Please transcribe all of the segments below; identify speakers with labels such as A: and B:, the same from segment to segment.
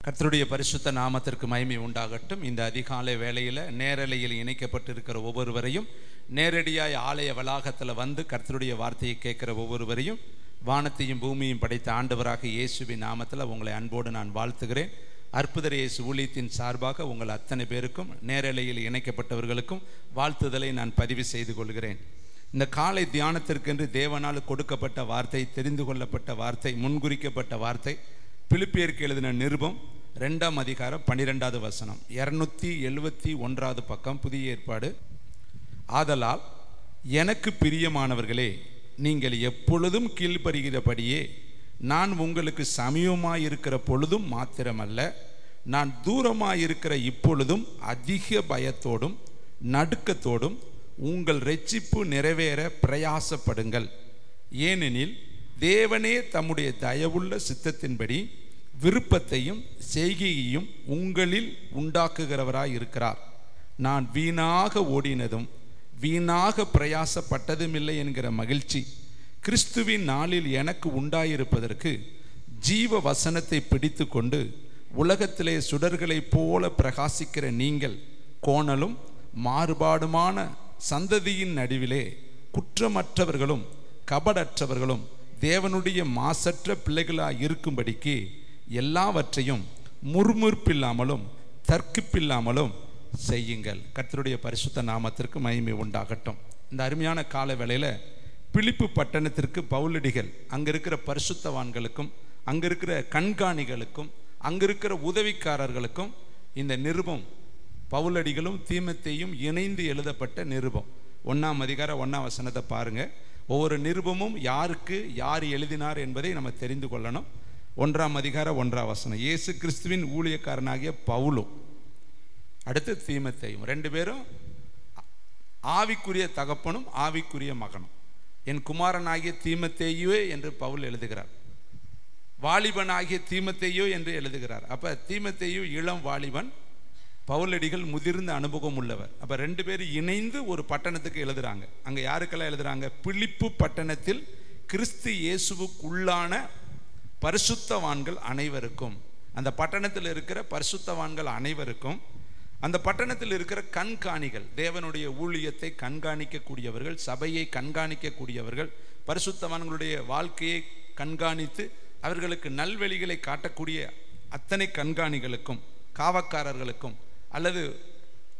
A: கர்த்தருடைய பரிசுத்த நாமத்திற்கு மகிமை உண்டாகட்டும். இந்த அதிகாலை வேளையில் நேரலையில் இணைக்கப்பட்டிருக்கிற ஒவ்வொருவரையும், நேரடியாய் ஆலய வளாகத்தில் வந்து கர்த்தருடைய வார்த்தையை கேட்கிற ஒவ்வொருவரையும் வானத்தையும் பூமியும் படைத்த ஆண்டவராக இயேசுவின் நாமத்தில் உங்களை அன்போடு நான் வாழ்த்துகிறேன். அற்புதர் இயேசு ஊழியத்தின் சார்பாக உங்கள் அத்தனை பேருக்கும், நேரலையில் இணைக்கப்பட்டவர்களுக்கும் வாழ்த்துதலை நான் பதிவு செய்து கொள்கிறேன். இந்த காலை தியானத்திற்கென்று தேவனால் கொடுக்கப்பட்ட வார்த்தை, தெரிந்து கொள்ளப்பட்ட வார்த்தை, முன்குறிக்கப்பட்ட வார்த்தை பிலிப்பியருக்கு எழுதின நிருபம் 2ஆம் அதிகாரம் 12வது வசனம், 271வது பக்கம், புதிய ஏற்பாடு. ஆதலால் எனக்கு பிரியமானவர்களே, நீங்கள் எப்பொழுதும் கீழ்ப்படிகிறபடியே நான் உங்களுக்கு சமீபமாயிருக்கிற பொழுதும் மாத்திரமல்ல, நான் தூரமாயிருக்கிற இப்பொழுதும் அதிக பயத்தோடும் நடுக்கத்தோடும் உங்கள் இரட்சிப்பு நிறைவேற பிரயாசப்படுங்கள். ஏனெனில் தேவனே தம்முடைய தயவுள்ள சித்தத்தின்படி விருப்பத்தையும் செய்கையையும் உங்களில் உண்டாக்குகிறவராய் இருக்கிறார். நான் வீணாக ஓடினதும் வீணாக பிரயாசப்பட்டதுமில்லை என்கிற மகிழ்ச்சி கிறிஸ்துவின் நாளில் எனக்கு உண்டாயிருப்பதற்கு ஜீவ வசனத்தை பிடித்து கொண்டு உலகத்திலே சுடர்களைப் போல பிரகாசிக்கிற நீங்கள் கோணலும் மாறுபாடுமான சந்ததியின் நடுவிலே குற்றமற்றவர்களும் கபடற்றவர்களும் தேவனுடைய மாசற்ற பிள்ளைகளாய் இருக்கும்படிக்கு எல்லாவற்றையும் முறுமுறுப்பில்லாமலும் தர்க்கிப்பில்லாமலும் செய்யுங்கள். கர்த்தருடைய பரிசுத்த நாமத்திற்கு மகிமை உண்டாகட்டும். இந்த அருமையான கால வேளையில் பிலிப்பு பட்டணத்திற்கு பவுலடிகள் அங்கே இருக்கிற பரிசுத்தவான்களுக்கும், அங்கே இருக்கிற கண்காணிகளுக்கும், அங்கே இருக்கிற உதவிக்காரர்களுக்கும் இந்த நிருபம் பவுலடிகளும் தீமோத்தேயும் இணைந்து எழுதப்பட்ட நிருபம். 1ஆம் அதிகாரம் 1ஆம் வசனத்தை பாருங்கள். ஒவ்வொரு நிருபமும் யாருக்கு யார் எழுதினார் என்பதை நம்ம தெரிந்து கொள்ளணும். 1ஆம் அதிகாரம் 1ஆம் வசனம், இயேசு கிறிஸ்துவின் ஊழியக்காரனாகிய பவுலும் அடுத்து தீமோத்தேயும், 2 பேரும் ஆவிக்குரிய தகப்பனும் ஆவிக்குரிய மகனும். என் குமாரனாகிய தீமோத்தேயுவே என்று பவுல் எழுதுகிறார். வாலிபனாகிய தீமோத்தேயு என்று எழுதுகிறார். அப்போ தீமோத்தேயு இளம் வாலிபன், பவுலடிகள் முதிர்ந்த அனுபவம் உள்ளவர். அப்போ 2 பேரும் இணைந்து ஒரு பட்டணத்துக்கு எழுதுறாங்க. அங்கே யாருக்கெல்லாம் எழுதுறாங்க? பிலிப்பு பட்டணத்தில் கிறிஸ்து இயேசுவுக்குள்ளான பரிசுத்தவான்கள் அனைவருக்கும், அந்த பட்டணத்தில் இருக்கிற பரிசுத்தவான்கள் அனைவருக்கும், அந்த பட்டணத்தில் இருக்கிற கண்காணிகள், தேவனுடைய ஊழியத்தை கண்காணிக்கக்கூடியவர்கள், சபையை கண்காணிக்கக்கூடியவர்கள், பரிசுத்தவான்களுடைய வாழ்க்கையை கண்காணித்து அவர்களுக்கு நல்வழிகளை காட்டக்கூடிய அத்தனை கண்காணிகளுக்கும், காவக்காரர்களுக்கும் அல்லது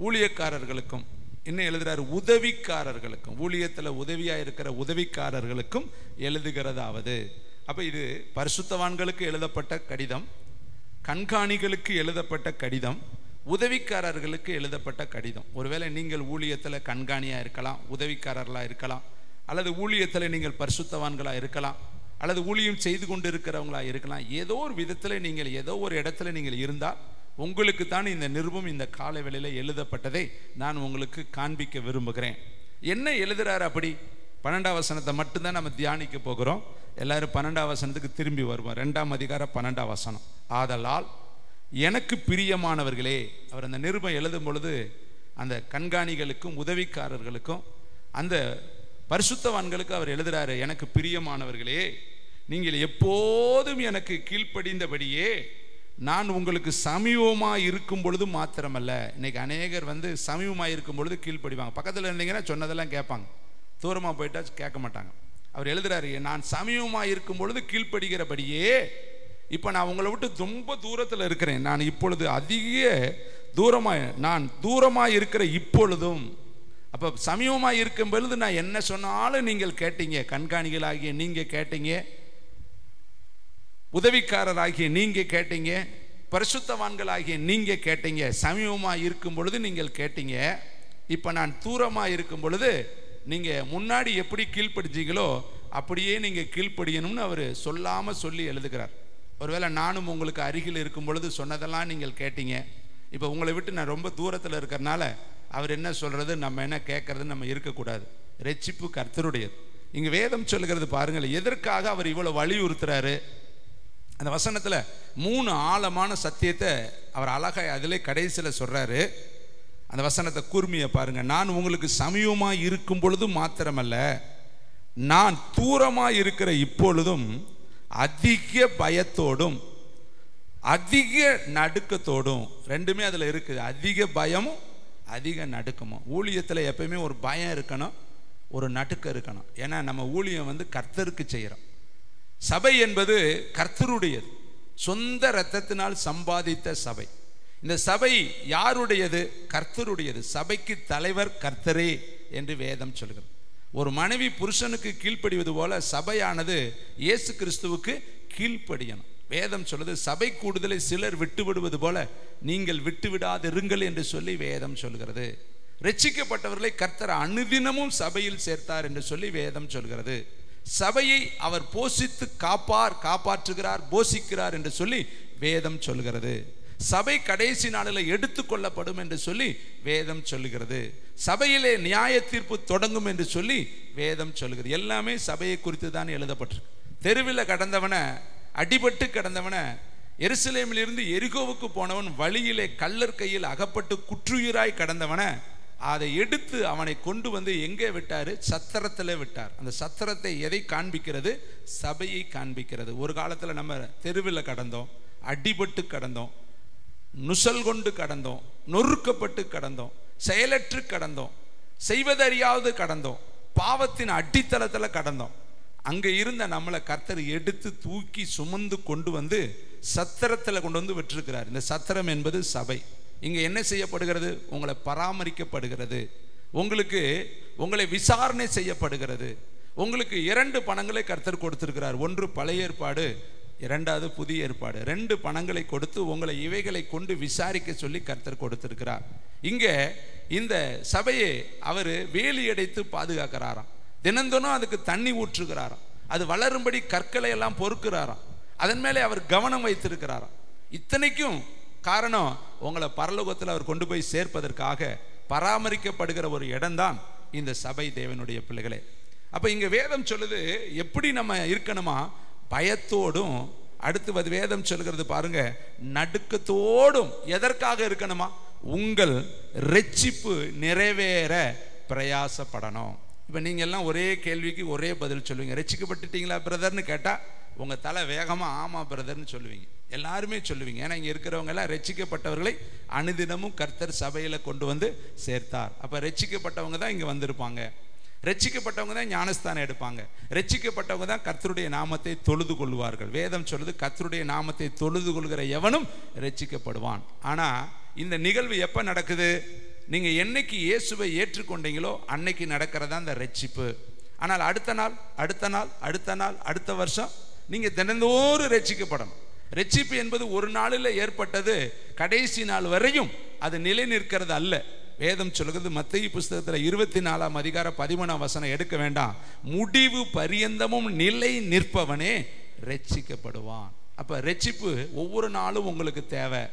A: ஊழியக்காரர்களுக்கும், இன்னும் எழுதுகிறார் உதவிக்காரர்களுக்கும், ஊழியத்தில் உதவியாக இருக்கிற உதவிக்காரர்களுக்கும் எழுதுகிறதாவது. அப்போ இது பரிசுத்தவான்களுக்கு எழுதப்பட்ட கடிதம், கண்காணிகளுக்கு எழுதப்பட்ட கடிதம், உதவிக்காரர்களுக்கு எழுதப்பட்ட கடிதம். ஒருவேளை நீங்கள் ஊழியத்தில் கண்காணியாக இருக்கலாம், உதவிக்காரர்களாக இருக்கலாம், அல்லது ஊழியத்தில் நீங்கள் பரிசுத்தவான்களாக இருக்கலாம், அல்லது ஊழியம் செய்து கொண்டு இருக்கிறவங்களாக இருக்கலாம். ஏதோ ஒரு விதத்தில் நீங்கள் ஏதோ ஒரு இடத்துல நீங்கள் இருந்தால் உங்களுக்கு தான் இந்த நிருபம் இந்த காலை வேளையில் எழுதப்பட்டதை நான் உங்களுக்கு காண்பிக்க விரும்புகிறேன். என்ன எழுதுறாரு? அப்படி 12ஆம் வசனத்தை மட்டும்தான் நம்ம தியானிக்க போகிறோம். எல்லாரும் 12ஆம் வசனத்துக்கு திரும்பி வருவோம். 2ஆம் அதிகாரம் 12ஆம் வசனம். ஆதலால் எனக்கு பிரியமானவர்களே, அவர் அந்த நிருபம் எழுதும் பொழுது அந்த கண்காணிகளுக்கும் உதவிக்காரர்களுக்கும் அந்த பரிசுத்தவான்களுக்கு அவர் எழுதுறாரு, எனக்கு பிரியமானவர்களே, நீங்கள் எப்போதும் எனக்கு கீழ்ப்படிந்தபடியே நான் உங்களுக்கு சமீபமாக இருக்கும் பொழுது மாத்திரமல்ல. இன்னைக்கு அநேகர் சமீபமாக இருக்கும் பொழுது கீழ்ப்படிவாங்க. பக்கத்தில் இருந்தீங்கன்னா சொன்னதெல்லாம் கேட்பாங்க, தூரமாக போயிட்டா கேட்க மாட்டாங்க. அவர் எழுதுறாரு, நான் சமீபமாக இருக்கும் பொழுது கீழ்ப்படுகிறபடியே, இப்போ நான் உங்களை விட்டு ரொம்ப தூரத்தில் இருக்கிறேன், நான் இப்பொழுது அதிக நான் தூரமாக இருக்கிற இப்பொழுதும். அப்போ சமீபமாக இருக்கும் பொழுது நான் என்ன சொன்னாலும் நீங்கள் கேட்டீங்க, கண்காணிகளாகிய நீங்கள் கேட்டீங்க, உதவிக்காரராகிய நீங்க கேட்டீங்க, பரிசுத்தவான்களாகிய நீங்க கேட்டீங்க. சமீபமாக இருக்கும் பொழுது நீங்கள் கேட்டீங்க. இப்போ நான் தூரமாக இருக்கும் பொழுது நீங்க முன்னாடி எப்படி கீழ்ப்படிச்சீங்களோ அப்படியே நீங்க கீழ்ப்படியணும்னு அவர் சொல்லாமல் சொல்லி எழுதுகிறார். ஒருவேளை நானும் உங்களுக்கு அருகில் இருக்கும் பொழுது சொன்னதெல்லாம் நீங்கள் கேட்டீங்க. இப்போ உங்களை விட்டு நான் ரொம்ப தூரத்தில் இருக்கிறனால அவர் என்ன சொல்றது, நம்ம என்ன கேட்கறதுன்னு நம்ம இருக்கக்கூடாது. இரட்சிப்பு கர்த்தருடையது. இங்கே வேதம் சொல்லுகிறது பாருங்கள், எதற்காக அவர் இவ்வளவு வலியுறுத்துறாரு. அந்த வசனத்தில் 3 ஆழமான சத்தியத்தை அவர் அழகாய் அதிலே கடைசியில் சொல்றாரு. அந்த வசனத்தை கூர்மையை பாருங்க. நான் உங்களுக்கு சமீபமாக இருக்கும் பொழுது மாத்திரமல்ல, நான் தூரமாக இருக்கிற இப்பொழுதும் அதிக பயத்தோடும் அதிக நடுக்கத்தோடும், ரெண்டுமே அதில் இருக்குது. அதிக பயமும் அதிக நடுக்கமும். ஊழியத்தில் எப்பயுமே ஒரு பயம் இருக்கணும், ஒரு நடுக்கம் இருக்கணும். ஏன்னா நம்ம ஊழியம் கர்த்தருக்கு செய்கிறோம். சபை என்பது கர்த்தருடையது, சொந்த இரத்தத்தினால் சம்பாதித்த சபை. இந்த சபை யாருடையது? கர்த்தருடையது. சபைக்கு தலைவர் கர்த்தரே என்று வேதம் சொல்கிறது. ஒரு மனைவி புருஷனுக்கு கீழ்ப்படிவது போல சபையானது இயேசு கிறிஸ்துவுக்கு கீழ்ப்படியணும். வேதம் சொல்லுது, சபை கூடுதலை சிலர் விட்டுவிடுவது போல நீங்கள் விட்டுவிடாதிருங்கள் என்று சொல்லி வேதம் சொல்கிறது. ரட்சிக்கப்பட்டவர்களை கர்த்தர் அனுதினமும் சபையில் சேர்த்தார் என்று சொல்லி வேதம் சொல்கிறது. சபையை அவர் போஷித்து காப்பாற்றுகிறார், போஷிக்கிறார் என்று சொல்லி வேதம் சொல்கிறது. சபை கடைசி நாளில் எடுத்துக்கொள்ளப்படும் என்று சொல்லி வேதம் சொல்லுகிறது. சபையிலே நியாய தீர்ப்பு தொடங்கும் என்று சொல்லி வேதம் சொல்கிறது. எல்லாமே சபையை குறித்து தான் எழுதப்பட்டிருக்கு. தெருவில் கடந்தவன, அடிபட்டு கடந்தவன, எருசலேமிலிருந்து எரிகோவுக்கு போனவன் வழியிலே கள்ளர் கையில் அகப்பட்டு குற்றுயிராய் கடந்தவன அதை எடுத்து அவனை கொண்டு எங்கே விட்டாரு? சத்திரத்தில் விட்டார். அந்த சத்திரத்தை எதை காண்பிக்கிறது? சபையை காண்பிக்கிறது. ஒரு காலத்தில் நம்ம தெருவில் கடந்தோம், அடிபட்டு கடந்தோம், நுசல் கொண்டு கடந்தோம், நொறுக்கப்பட்டு கடந்தோம், செயலற்று கடந்தோம், செய்வதறியாவது கடந்தோம், பாவத்தின் அடித்தளத்தில் கடந்தோம். அங்கே இருந்த நம்மளை கர்த்தர் எடுத்து தூக்கி சுமந்து கொண்டு சத்திரத்தில் கொண்டு விட்டிருக்கிறார். இந்த சத்திரம் என்பது சபை. இங்கே என்ன செய்யப்படுகிறது? உங்களை பராமரிக்கப்படுகிறது, உங்களை விசாரணை செய்யப்படுகிறது. உங்களுக்கு 2 பணங்களை கர்த்தர் கொடுத்திருக்கிறார். ஒன்று பழைய ஏற்பாடு, இரண்டாவது புதிய ஏற்பாடு. 2 பணங்களை கொடுத்து உங்களை இவைகளை கொண்டு விசாரிக்க சொல்லி கர்த்தர் கொடுத்திருக்கிறார். இங்கே இந்த சபையை அவர் வேலி அடைத்து பாதுகாக்கிறாராம். தினந்தோறும் அதுக்கு தண்ணி ஊற்றுகிறாராம். அது வளரும்படி கற்களை எல்லாம் பொறுக்கிறாராம். அதன் மேலே அவர் கவனம் வைத்திருக்கிறாராம். இத்தனைக்கும் காரணம், உங்களை பரலோகத்தில் அவர் கொண்டு போய் சேர்ப்பதற்காக பராமரிக்கப்படுகிற ஒரு இடம்தான் இந்த சபை, தேவனுடைய பிள்ளைகளே. அப்போ இங்கே வேதம் சொல்லுது, எப்படி நம்ம இருக்கணுமா? பயத்தோடும், அடுத்து வேதம் சொல்கிறது பாருங்க, நடுக்கத்தோடும். எதற்காக இருக்கணுமா? உங்கள் ரட்சிப்பு நிறைவேற பிரயாசப்படணும். இப்போ நீங்கள் எல்லாம் ஒரே கேள்விக்கு ஒரே பதில் சொல்லுவீங்க. ரட்சிக்கப்பட்டுட்டீங்களா பிரதர்னு கேட்டால் உங்கள் தலை வேகமாக ஆமாம் பிரதர்னு சொல்லுவீங்க. எல்லாருமே சொல்லுவீங்க. ஏன்னா இங்கே இருக்கிறவங்க எல்லாம் ரட்சிக்கப்பட்டவர்களை அனுதினமும் கர்த்தர் சபையில் கொண்டு சேர்த்தார். அப்போ ரட்சிக்கப்பட்டவங்க தான் இங்கே வந்திருப்பாங்க, ரட்சிக்கப்பட்டவங்க தான் ஞானஸ்தானம் எடுப்பாங்க, ரட்சிக்கப்பட்டவங்க தான் கர்த்தருடைய நாமத்தை தொழுது கொள்வார்கள். வேதம் சொல்லுது, கர்த்தருடைய நாமத்தை தொழுது கொள்கிற எவனும் ரட்சிக்கப்படுவான். ஆனால் இந்த நிகழ்வு எப்போ நடக்குது? நீங்கள் என்னைக்கு இயேசுவை ஏற்றுக்கொண்டீங்களோ அன்னைக்கு நடக்கிறதா இந்த ரட்சிப்பு. ஆனால் அடுத்த நாள், அடுத்த நாள், அடுத்த நாள், அடுத்த வருஷம் நீங்கள் தினந்தோறும் ரட்சிக்கப்படணும். ரட்சிப்பு என்பது ஒரு நாளில் ஏற்பட்டது, கடைசி நாள் வரையும் அது நிலை நிற்கிறது அல்ல. வேதம் சொல்கிறது, மத்தேயு புஸ்தகத்தில் 24ஆம் அதிகாரம் 13ஆம் வசனம் எடுக்க வேண்டாம், முடிவு பரியந்தமும் நிலை நிற்பவனே ரட்சிக்கப்படுவான். அப்ப ரட்சிப்பு ஒவ்வொரு நாளும் உங்களுக்கு தேவை.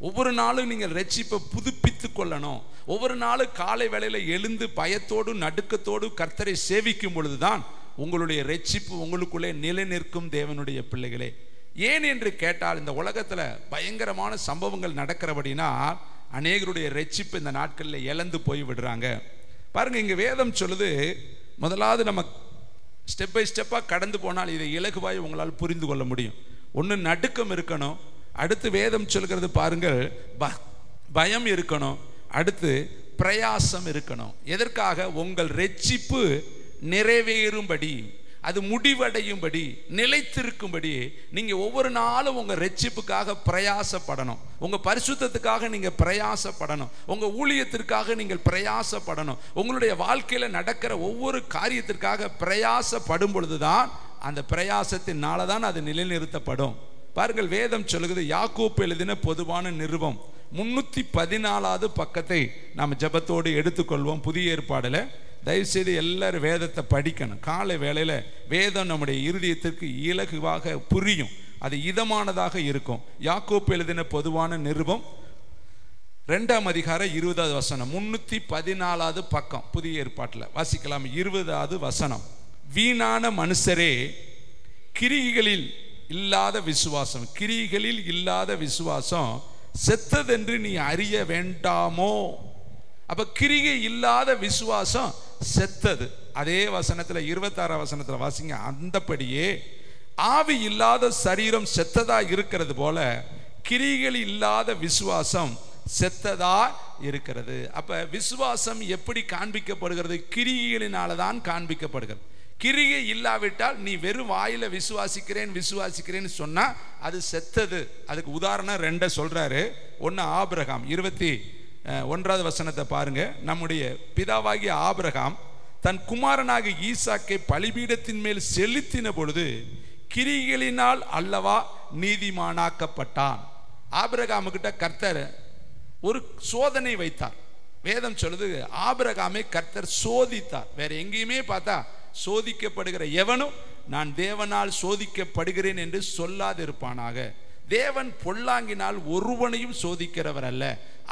A: ஒவ்வொரு நாளும் நீங்கள் ரட்சிப்பை புதுப்பித்து கொள்ளணும். ஒவ்வொரு நாளும் காலை வேளையில எழுந்து பயத்தோடு நடுக்கத்தோடு கர்த்தரை சேவிக்கும் பொழுதுதான் உங்களுடைய ரட்சிப்பு உங்களுக்குள்ளே நிலை நிற்கும். தேவனுடைய பிள்ளைகளே, ஏன் என்று கேட்டால், இந்த உலகத்துல பயங்கரமான சம்பவங்கள் நடக்கிறபடினா அநேகருடைய ரட்சிப்பு இந்த நாட்களில் இழந்து போய் விடுறாங்க. பாருங்க, இங்க வேதம் சொல்லுது, முதலாவது நம்ம ஸ்டெப் பை ஸ்டெப்பா கடந்து போனால் இதை இலகுவாய் உங்களால் புரிந்து கொள்ள முடியும். ஒன்று நடுக்கம் இருக்கணும், அடுத்து வேதம் சொல்கிறது பாருங்கள் பயம் இருக்கணும், அடுத்து பிரயாசம் இருக்கணும். எதற்காக? உங்கள் ரட்சிப்பு நிறைவேறும்படி, அது முடிவடையும்படி, நிலைத்திருக்கும்படி நீங்க ஒவ்வொரு நாளும் உங்க ரட்சிப்புக்காக பிரயாசப்படணும். உங்க பரிசுத்தத்துக்காக நீங்க பிரயாசப்படணும். உங்க ஊழியத்திற்காக நீங்கள் பிரயாசப்படணும். உங்களுடைய வாழ்க்கையில நடக்கிற ஒவ்வொரு காரியத்திற்காக பிரயாசப்படும் பொழுதுதான் அந்த பிரயாசத்தினால தான் அது நிலைநிறுத்தப்படும். பாருங்கள், வேதம் சொல்லுகிறது, யாக்கோப்பு எழுதின பொதுவான நிருபம் 314வது பக்கத்தை நாம் ஜெபத்தோடு எடுத்துக்கொள்வோம். புதிய ஏற்பாடுல தயவுசெய்து எல்லாரும் வேதத்தை படிக்கணும். காலை வேளையில் வேதம் நம்முடைய இருதயத்திற்கு இலகுவாக புரியும், அது இதமானதாக இருக்கும். யாக்கோப்பு எழுதின பொதுவான நிருபம் 2ஆம் அதிகாரம் 20வது வசனம், 314வது பக்கம் புதிய ஏற்பாட்டில் வாசிக்கலாம். 20வது வசனம், வீணான மனுஷரே, கிரிகளில் இல்லாத விசுவாசம், கிரிகளில் இல்லாத விசுவாசம் செத்ததென்று நீ அறிய வேண்டாமோ? அப்ப கிரிகை இல்லாத விசுவாசம் செத்தது. அதே வசனத்துல 26ஆம் வசனத்துல வாசிங்க, அந்தபடியே ஆவி இல்லாத சரீரம் செத்ததா இருக்கிறது போல கிரிகள் இல்லாத விசுவாசம் செத்ததா இருக்கிறது. அப்ப விசுவாசம் எப்படி காண்பிக்கப்படுகிறது? கிரிகளினால தான் காண்பிக்கப்படுகிறது. கிரியை இல்லாவிட்டால் நீ வெறும் வாயில விசுவாசிக்கிறேன்னு சொன்னா அது செத்தது. அதுக்கு உதாரணம் 2 சொல்றாரு. 1 ஆபிரகாம் 21வது வசனத்தை பாருங்க. நம்முடைய பிதாவாகிய ஆபிரகாம் தன் குமாரனாகிய ஈசாக்கை பலிபீடத்தின் மேல் செலுத்தின பொழுது கிரிகளினால் அல்லவா நீதிமானாக்கப்பட்டான். ஆபிரகாமுக்கிட்ட கர்த்தர் ஒரு சோதனை வைத்தார். வேதம் சொல்லுது ஆபிரகாமை கர்த்தர் சோதித்தார். வேற எங்கேயுமே பார்த்தா சோதிக்கப்படுகிற எவனும் நான் தேவனால் சோதிக்கப்படுகிறேன் என்று சொல்லாதிருப்பானாக. தேவன் பொல்லாங்கினால் ஒருவனையும் சோதிக்கிறவர் அல்ல,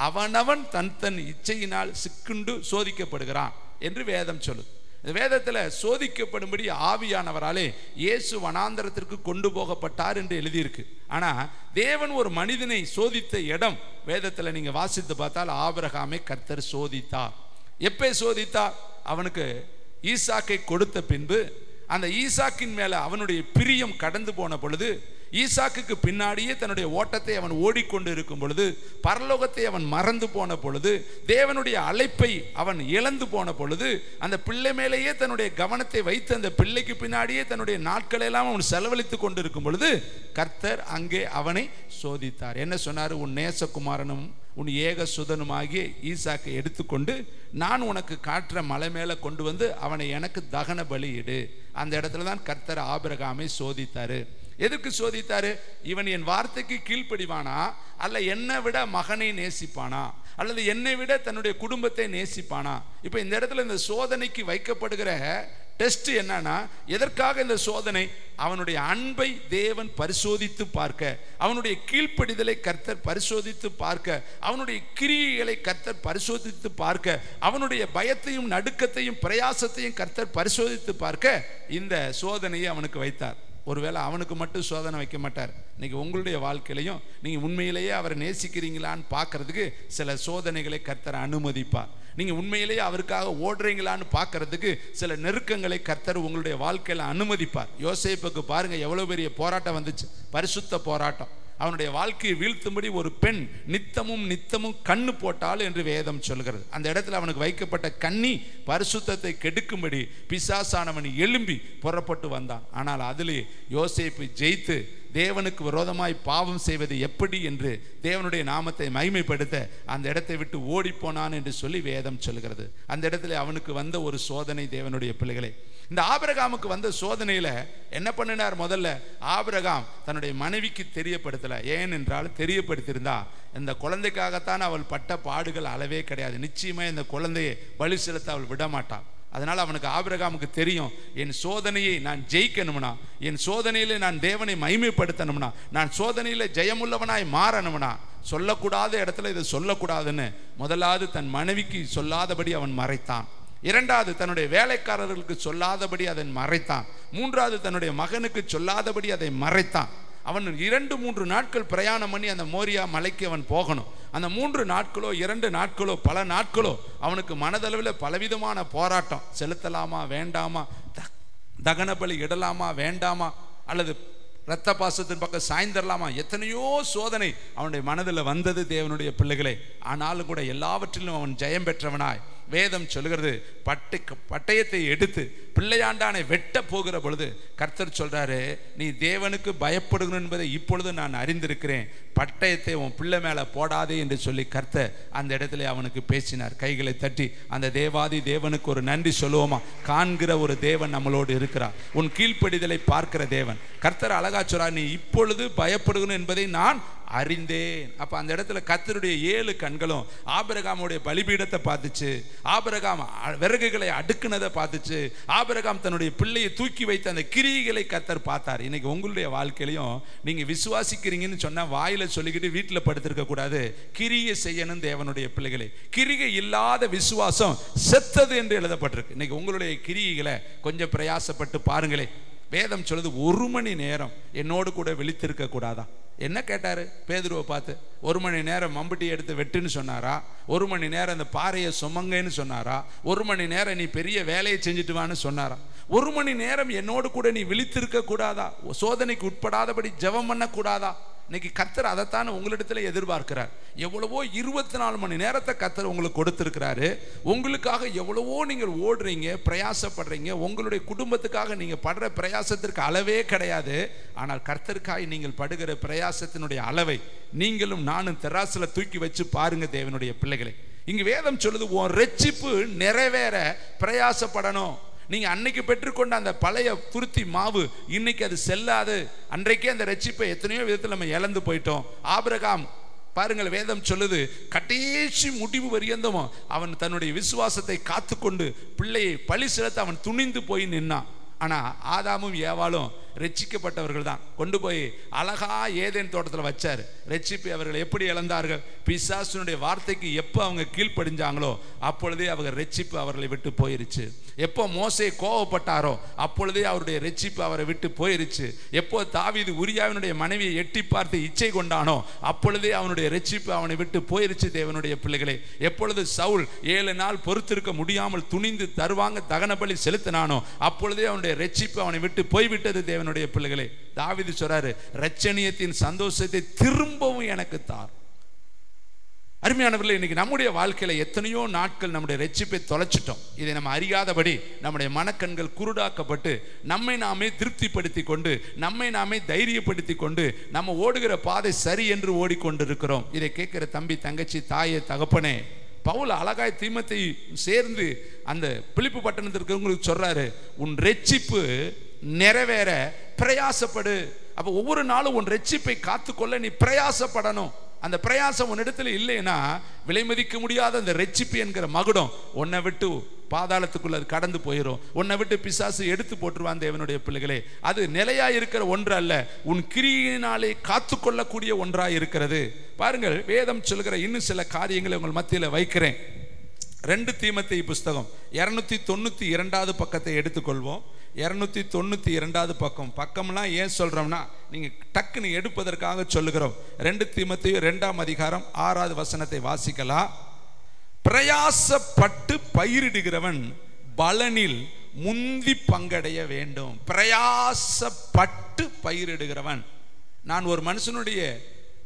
A: அவனவன் தன் இச்சையினால் சிக்குண்டு சோதிக்கப்படுகிறான் என்று வேதம் சொல்லுது. வேதத்துல சோதிக்கப்படும்படி ஆவியானவராலே இயேசு வனாந்தரத்திற்கு கொண்டு போகப்பட்டார் என்று எழுதியிருக்கு. ஆனா தேவன் ஒரு மனிதனை சோதித்த இடம் வேதத்துல நீங்க வாசித்து பார்த்தால் ஆபிரகாமை கர்த்தர் சோதித்தார். எப்ப சோதித்தார்? அவனுக்கு ஈசாக்கை கொடுத்த பின்பு அந்த ஈசாக்கின் மேல அவனுடைய பிரியம் கடந்து போன பொழுது, ஈசாக்குக்கு பின்னாடியே தன்னுடைய ஓட்டத்தை அவன் ஓடிக்கொண்டு இருக்கும் பொழுது, பரலோகத்தை அவன் மறந்து போன பொழுது, தேவனுடைய அழைப்பை அவன் இழந்து போன பொழுது, அந்த பிள்ளை மேலேயே தன்னுடைய கவனத்தை வைத்து அந்த பிள்ளைக்கு பின்னாடியே தன்னுடைய நாட்களை எல்லாம் அவன் செலவழித்து கொண்டு இருக்கும் பொழுது கர்த்தர் அங்கே அவனை சோதித்தார். என்ன சொன்னார்? உன் நேசகுமாரனும் உன் ஏக சுதனுமாகிய ஈசாக்கை எடுத்துக்கொண்டு நான் உனக்கு காட்டுற மலை மேல கொண்டு வந்து அவனை எனக்கு தகன பலியிடு. அந்த இடத்துல தான் கர்த்தர் ஆபிரகாமை சோதித்தாரு. எதுக்கு சோதித்தாரு? இவன் என் வார்த்தைக்கு கீழ்ப்படிவானா, அல்ல என்னை விட மகனை நேசிப்பானா, அல்லது என்னை விட தன்னுடைய குடும்பத்தை நேசிப்பானா? இப்ப இந்த இடத்துல இந்த சோதனைக்கு வைக்கப்படுகிற டெஸ்ட் என்னன்னா, எதற்காக இந்த சோதனை? அவனுடைய அன்பை தேவன் பரிசோதித்து பார்க்க, அவனுடைய கீழ்ப்படிதலை கர்த்தர் பரிசோதித்து பார்க்க, அவனுடைய கிரியைகளை கர்த்தர் பரிசோதித்து பார்க்க, அவனுடைய பயத்தையும் நடுக்கத்தையும் பிரயாசத்தையும் கர்த்தர் பரிசோதித்து பார்க்க இந்த சோதனையை அவனுக்கு வைத்தார். ஒருவேளை அவனுக்கு மட்டும் சோதனை வைக்க மாட்டார். இன்னைக்கு உங்களுடைய வாழ்க்கையிலையும் நீங்க உண்மையிலேயே அவரை நேசிக்கிறீங்களான்னு பார்க்கறதுக்கு சில சோதனைகளை கர்த்தர் அனுமதிப்பார். நீங்க உண்மையிலேயே அவருக்காக ஓடுறீங்களான்னு பார்க்கறதுக்கு சில நெருக்கங்களை கர்த்தர் உங்களுடைய வாழ்க்கையில அனுமதிப்பார். யோசேப்புக்கு பாருங்க எவ்வளவு பெரிய போராட்டம் வந்துச்சு, பரிசுத்த போராட்டம். அவனுடைய வாழ்க்கையை வீழ்த்தும்படி ஒரு பெண் நித்தமும் கண்ணு போட்டாள் என்று வேதம் சொல்கிறது. அந்த இடத்துல அவனுக்கு வைக்கப்பட்ட கண்ணி பரிசுத்தத்தை கெடுக்கும்படி பிசாசானவன் எழும்பி புறப்பட்டு வந்தான். ஆனால் அதிலே யோசேப்பு ஜெயித்து தேவனுக்கு விரோதமாய் பாவம் செய்வது எப்படி என்று தேவனுடைய நாமத்தை மகிமைப்படுத்த அந்த இடத்தை விட்டு ஓடி போனான் என்று சொல்லி வேதம் சொல்கிறது. அந்த இடத்துல அவனுக்கு வந்த ஒரு சோதனை தேவனுடைய பிள்ளைகளே. இந்த ஆபிரகாமுக்கு வந்த சோதனையில என்ன பண்ணினார்? முதல்ல ஆபிரகாம் தன்னுடைய மனைவிக்கு தெரியப்படுத்தல. ஏன் என்றால் தெரியப்படுத்தியிருந்தா இந்த குழந்தைக்காகத்தான் அவள் பட்ட பாடுகள் அளவே கிடையாது. நிச்சயமா இந்த குழந்தையை பலி செலுத்த அவள் விடமாட்டாள். அதனால அவனுக்கு ஆபிரகாமுக்கு தெரியும், என் சோதனையை நான் ஜெயிக்கணும்னா, என் சோதனையில நான் தேவனை மகிமைப்படுத்தணும்னா, நான் சோதனையில ஜெயமுள்ளவனாய் மாறணும்னா சொல்லக்கூடாத இடத்துல இதை சொல்லக்கூடாதுன்னு முதலாவது தன் மனைவிக்கு சொல்லாதபடி அவன் மறைத்தான். இரண்டாவது தன்னுடைய வேலைக்காரர்களுக்கு சொல்லாதபடி அதை மறைத்தான். மூன்றாவது தன்னுடைய மகனுக்கு சொல்லாதபடி அதை மறைத்தான். அவன் 2-3 நாட்கள் பிரயாணம் பண்ணி அந்த மோரியா மலைக்கு அவன் போகணும். அந்த 3 நாட்களோ 2 நாட்களோ பல நாட்களோ அவனுக்கு மனதளவில் பலவிதமான போராட்டம். செலுத்தலாமா வேண்டாமா, தகன பலி இடலாமா வேண்டாமா, அல்லது இரத்த பாசத்தின் பக்கம் சாய்ந்தரலாமா, எத்தனையோ சோதனை அவனுடைய மனதில் வந்தது தேவனுடைய பிள்ளைகளே. ஆனாலும் கூட எல்லாவற்றிலும் அவன் ஜெயம் பெற்றவனாய் வேதம் சொல்கிறது. பட்டயத்தை எடுத்து பிள்ளையாண்டானை வெட்ட போகிற பொழுது கர்த்தர் சொல்றாரு, நீ தேவனுக்கு பயப்படுகணும் என்பதை இப்பொழுது நான் அறிந்திருக்கிறேன், பட்டயத்தை உன் பிள்ளை மேல போடாதே என்று சொல்லி கர்த்தர் அந்த இடத்துல அவனுக்கு பேசினார். கைகளை தட்டி அந்த தேவாதி தேவனுக்கு ஒரு நன்றி சொல்லுவோமா? காண்கிற ஒரு தேவன் நம்மளோடு இருக்கிறார், உன் கீழ்ப்படிதலை பார்க்கிற தேவன். கர்த்தர் அழகா சொல்றார், நீ இப்பொழுது பயப்படுகணும் என்பதை நான் அறிந்தேன். அப்ப அந்த இடத்துல கர்த்தருடைய 7 கண்களும் ஆபிரகாமுடைய பலிபீடத்தை பார்த்துச்சு, ஆபிரகாம் விறகுகளை அடுக்குனதை பார்த்துச்சு, ஆபிரகாம் தன்னுடைய பிள்ளையை தூக்கி வைத்த அந்த கிரியைகளை கர்த்தர் பார்த்தார். இன்னைக்கு உங்களுடைய வாழ்க்கையிலையும் நீங்க விசுவாசிக்கிறீங்கன்னு சொன்னா வாயில சொல்லிக்கிட்டு வீட்டில் படுத்திருக்க கூடாது, கிரியை செய்யணும் தேவனுடைய பிள்ளைகளை. கிரியை இல்லாத விசுவாசம் செத்தது என்று எழுதப்பட்டிருக்கு. இன்னைக்கு உங்களுடைய கிரியைகளை கொஞ்சம் பிரயாசப்பட்டு பாருங்களே. வேதம் சொல்லுது, 1 மணி நேரம் என்னோடு கூட விழித்திருக்க கூடாதா? என்ன கேட்டாரு பேதுருவை பார்த்து? 1 மணி நேரம் மம்பட்டி எடுத்து வெட்டுன்னு சொன்னாரா? 1 மணி நேரம் அந்த பாறையை சுமங்கன்னு சொன்னாரா? 1 மணி நேரம் நீ பெரிய வேலையை செஞ்சுட்டு வான்னு சொன்னாரா? 1 மணி நேரம் என்னோடு கூட நீ விழித்திருக்க கூடாதா? சோதனைக்கு உட்படாதபடி ஜெபம் பண்ண கூடாதா? இன்னைக்கு கர்த்தர் அதைத்தான் உங்களிடத்துல எதிர்பார்க்கிறார். எவ்வளவோ 24 மணி நேரத்தை கர்த்தர் உங்களுக்கு கொடுத்திருக்கிறாரு. உங்களுக்காக எவ்வளவோ நீங்கள் ஓடுறீங்க, பிரயாசப்படுறீங்க. உங்களுடைய குடும்பத்துக்காக நீங்க படுற பிரயாசத்திற்கு அளவே கிடையாது. ஆனால் கர்த்தருக்காக நீங்கள் படுகிற பிரயாசத்தினுடைய அளவை நீங்களும் நானும் தெராசுல தூக்கி வச்சு பாருங்க தேவனுடைய பிள்ளைகளை. இங்கு வேதம் சொல்லுது, உன் ரட்சிப்பு நிறைவேற பிரயாசப்படணும். நீங்க அன்னைக்கு பெற்றுக்கொண்ட அந்த பழைய துருத்தி மாவு இன்னைக்கு அது செல்லாது. அன்றைக்கே அந்த ரட்சிப்பை எத்தனையோ விதத்தில் நம்ம இழந்து போயிட்டோம். ஆபிரகாம் பாருங்கள், வேதம் சொல்லுது, கடைசி முடிவு வரையந்தமோ அவன் தன்னுடைய விசுவாசத்தை காத்துக்கொண்டு பிள்ளையை பலி செலுத்த அவன் துணிந்து போய் நின்னான். ஆனா ஆதாமும் ஏவாளும் ரட்சிக்கப்பட்டவர்கள் தான். கொண்டு போய் அழகா ஏதேன் தோட்டத்தில் வச்சார். ரட்சிப்பை அவர்கள் எப்படி இழந்தார்கள்? பிசாசுனுடைய வார்த்தைக்கு எப்போ அவங்க கீழ்ப்படிஞ்சாங்களோ அப்பொழுதே அவங்க ரட்சிப்பு அவர்களை விட்டு போயிருச்சு. எப்போ மோசே கோவப்பட்டாரோ அப்பொழுதே அவருடைய ரட்சிப்பு அவரை விட்டு போயிருச்சு. எப்போ தாவீது உரியாவினுடைய மனைவியை எட்டி பார்த்து இச்சை கொண்டானோ அப்பொழுதே அவனுடைய ரட்சிப்பு அவனை விட்டு போயிருச்சு. தேவனுடைய பிள்ளைகளே, எப்பொழுது சவுல் 7 நாள் பொறுத்திருக்க முடியாமல் துணிந்து தருவாங்க தகன பலி செலுத்தினானோ அப்பொழுதே அவனுடைய ரட்சிப்பு அவனை விட்டு போய்விட்டது. தேவனுடைய பிள்ளைகளே, தாவீது சொல்றாரு, ரட்சணியத்தின் சந்தோஷத்தை திரும்பவும் எனக்கு தார். அருமையானவர்களே, இன்னைக்கு நம்முடைய வாழ்க்கையில எத்தனையோ நாட்கள் நம்முடைய ரட்சிப்பை தொலைச்சிட்டோம். இதை நம்ம அறியாதபடி நம்முடைய மனக்கண்கள் குருடாக்கப்பட்டு நம்மை நாமே திருப்திப்படுத்தி கொண்டு நம்மை நாமே தைரியப்படுத்தி கொண்டு நம்ம ஓடுகிற பாதை சரி என்று ஓடிக்கொண்டிருக்கிறோம். இதை கேட்கிற தம்பி, தங்கச்சி, தாயே, தகப்பனே, பவுல் அழகாய் தீமத்தை சேர்ந்து அந்த பிலிப்பு பட்டணத்திற்கு உங்களுக்கு சொல்றாரு, உன் ரட்சிப்பு நிறைவேற பிரயாசப்படு. அப்ப ஒவ்வொரு நாளும் உன் ரட்சிப்பை காத்துக்கொள்ள நீ பிரயாசப்படணும். அந்த பிரயாசம் உன்னிடத்துல இல்லைன்னா விலை மதிக்க முடியாத அந்த ரட்சிப்பு என்கிற மகுடம் உன்னை விட்டு பாதாளத்துக்குள்ள அது கடந்து போயிடும். உன்னை விட்டு பிசாசு எடுத்து போட்டுருவான். தேவனுடைய பிள்ளைகளே, அது நிலையா இருக்கிற ஒன்று அல்ல, உன் கிரியினாலே காத்துக்கொள்ளக்கூடிய ஒன்றாய் இருக்கிறது. பாருங்கள், வேதம் சொல்கிற இன்னும் சில காரியங்களை உங்கள் மத்தியில் வைக்கிறேன். 2 தீமோத்தேயு புஸ்தகம் 292வது பக்கத்தை எடுத்துக்கொள்வோம். 292வது பக்கம்லாம் ஏன் சொல்றோம்னா நீங்க டக்குன்னு எடுப்பதற்காக சொல்லுகிறோம். 2 தீமோத்தேயு 2ஆம் அதிகாரம் 6வது வசனத்தை வாசிக்கலாம். பிரயாசப்பட்டு பயிரிடுகிறவன் பலனில் முந்தி பங்கடைய வேண்டும். பிரயாசப்பட்டு பயிரிடுகிறவன். நான் ஒரு மனுஷனுடைய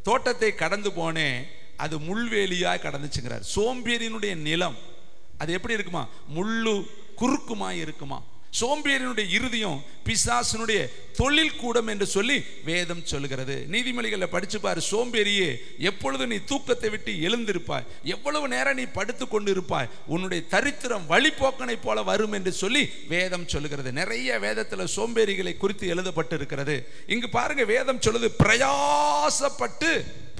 A: தோட்டத்தை கடந்து போனேன், அது முள்வேலியாய் கடந்துச்சுங்கிறார். சோம்பேறியினுடைய நிலம் அது எப்படி இருக்குமா? முள்ளு குறுக்குமாய் இருக்குமா? சோம்பேறியினுடைய இருதயம் பிசாசுனுடைய தொழில் கூடம் என்று சொல்லி வேதம் சொல்லுகிறது. நீதிமொழிகளை படிச்சு பாரு. சோம்பேறியே, எப்பொழுது நீ தூக்கத்தை விட்டு எழுந்திருப்பாய், எவ்வளவு நேரம் நீ படுத்து கொண்டு இருப்பாய், உன்னுடைய தரித்திரம் வழிபோக்கனை போல வரும் என்று சொல்லி வேதம் சொல்லுகிறது. நிறைய வேதத்துல சோம்பேறிகளை குறித்து எழுதப்பட்டு இருக்கிறது. இங்கு பாருங்க, வேதம் சொல்லுது, பிரயாசப்பட்டு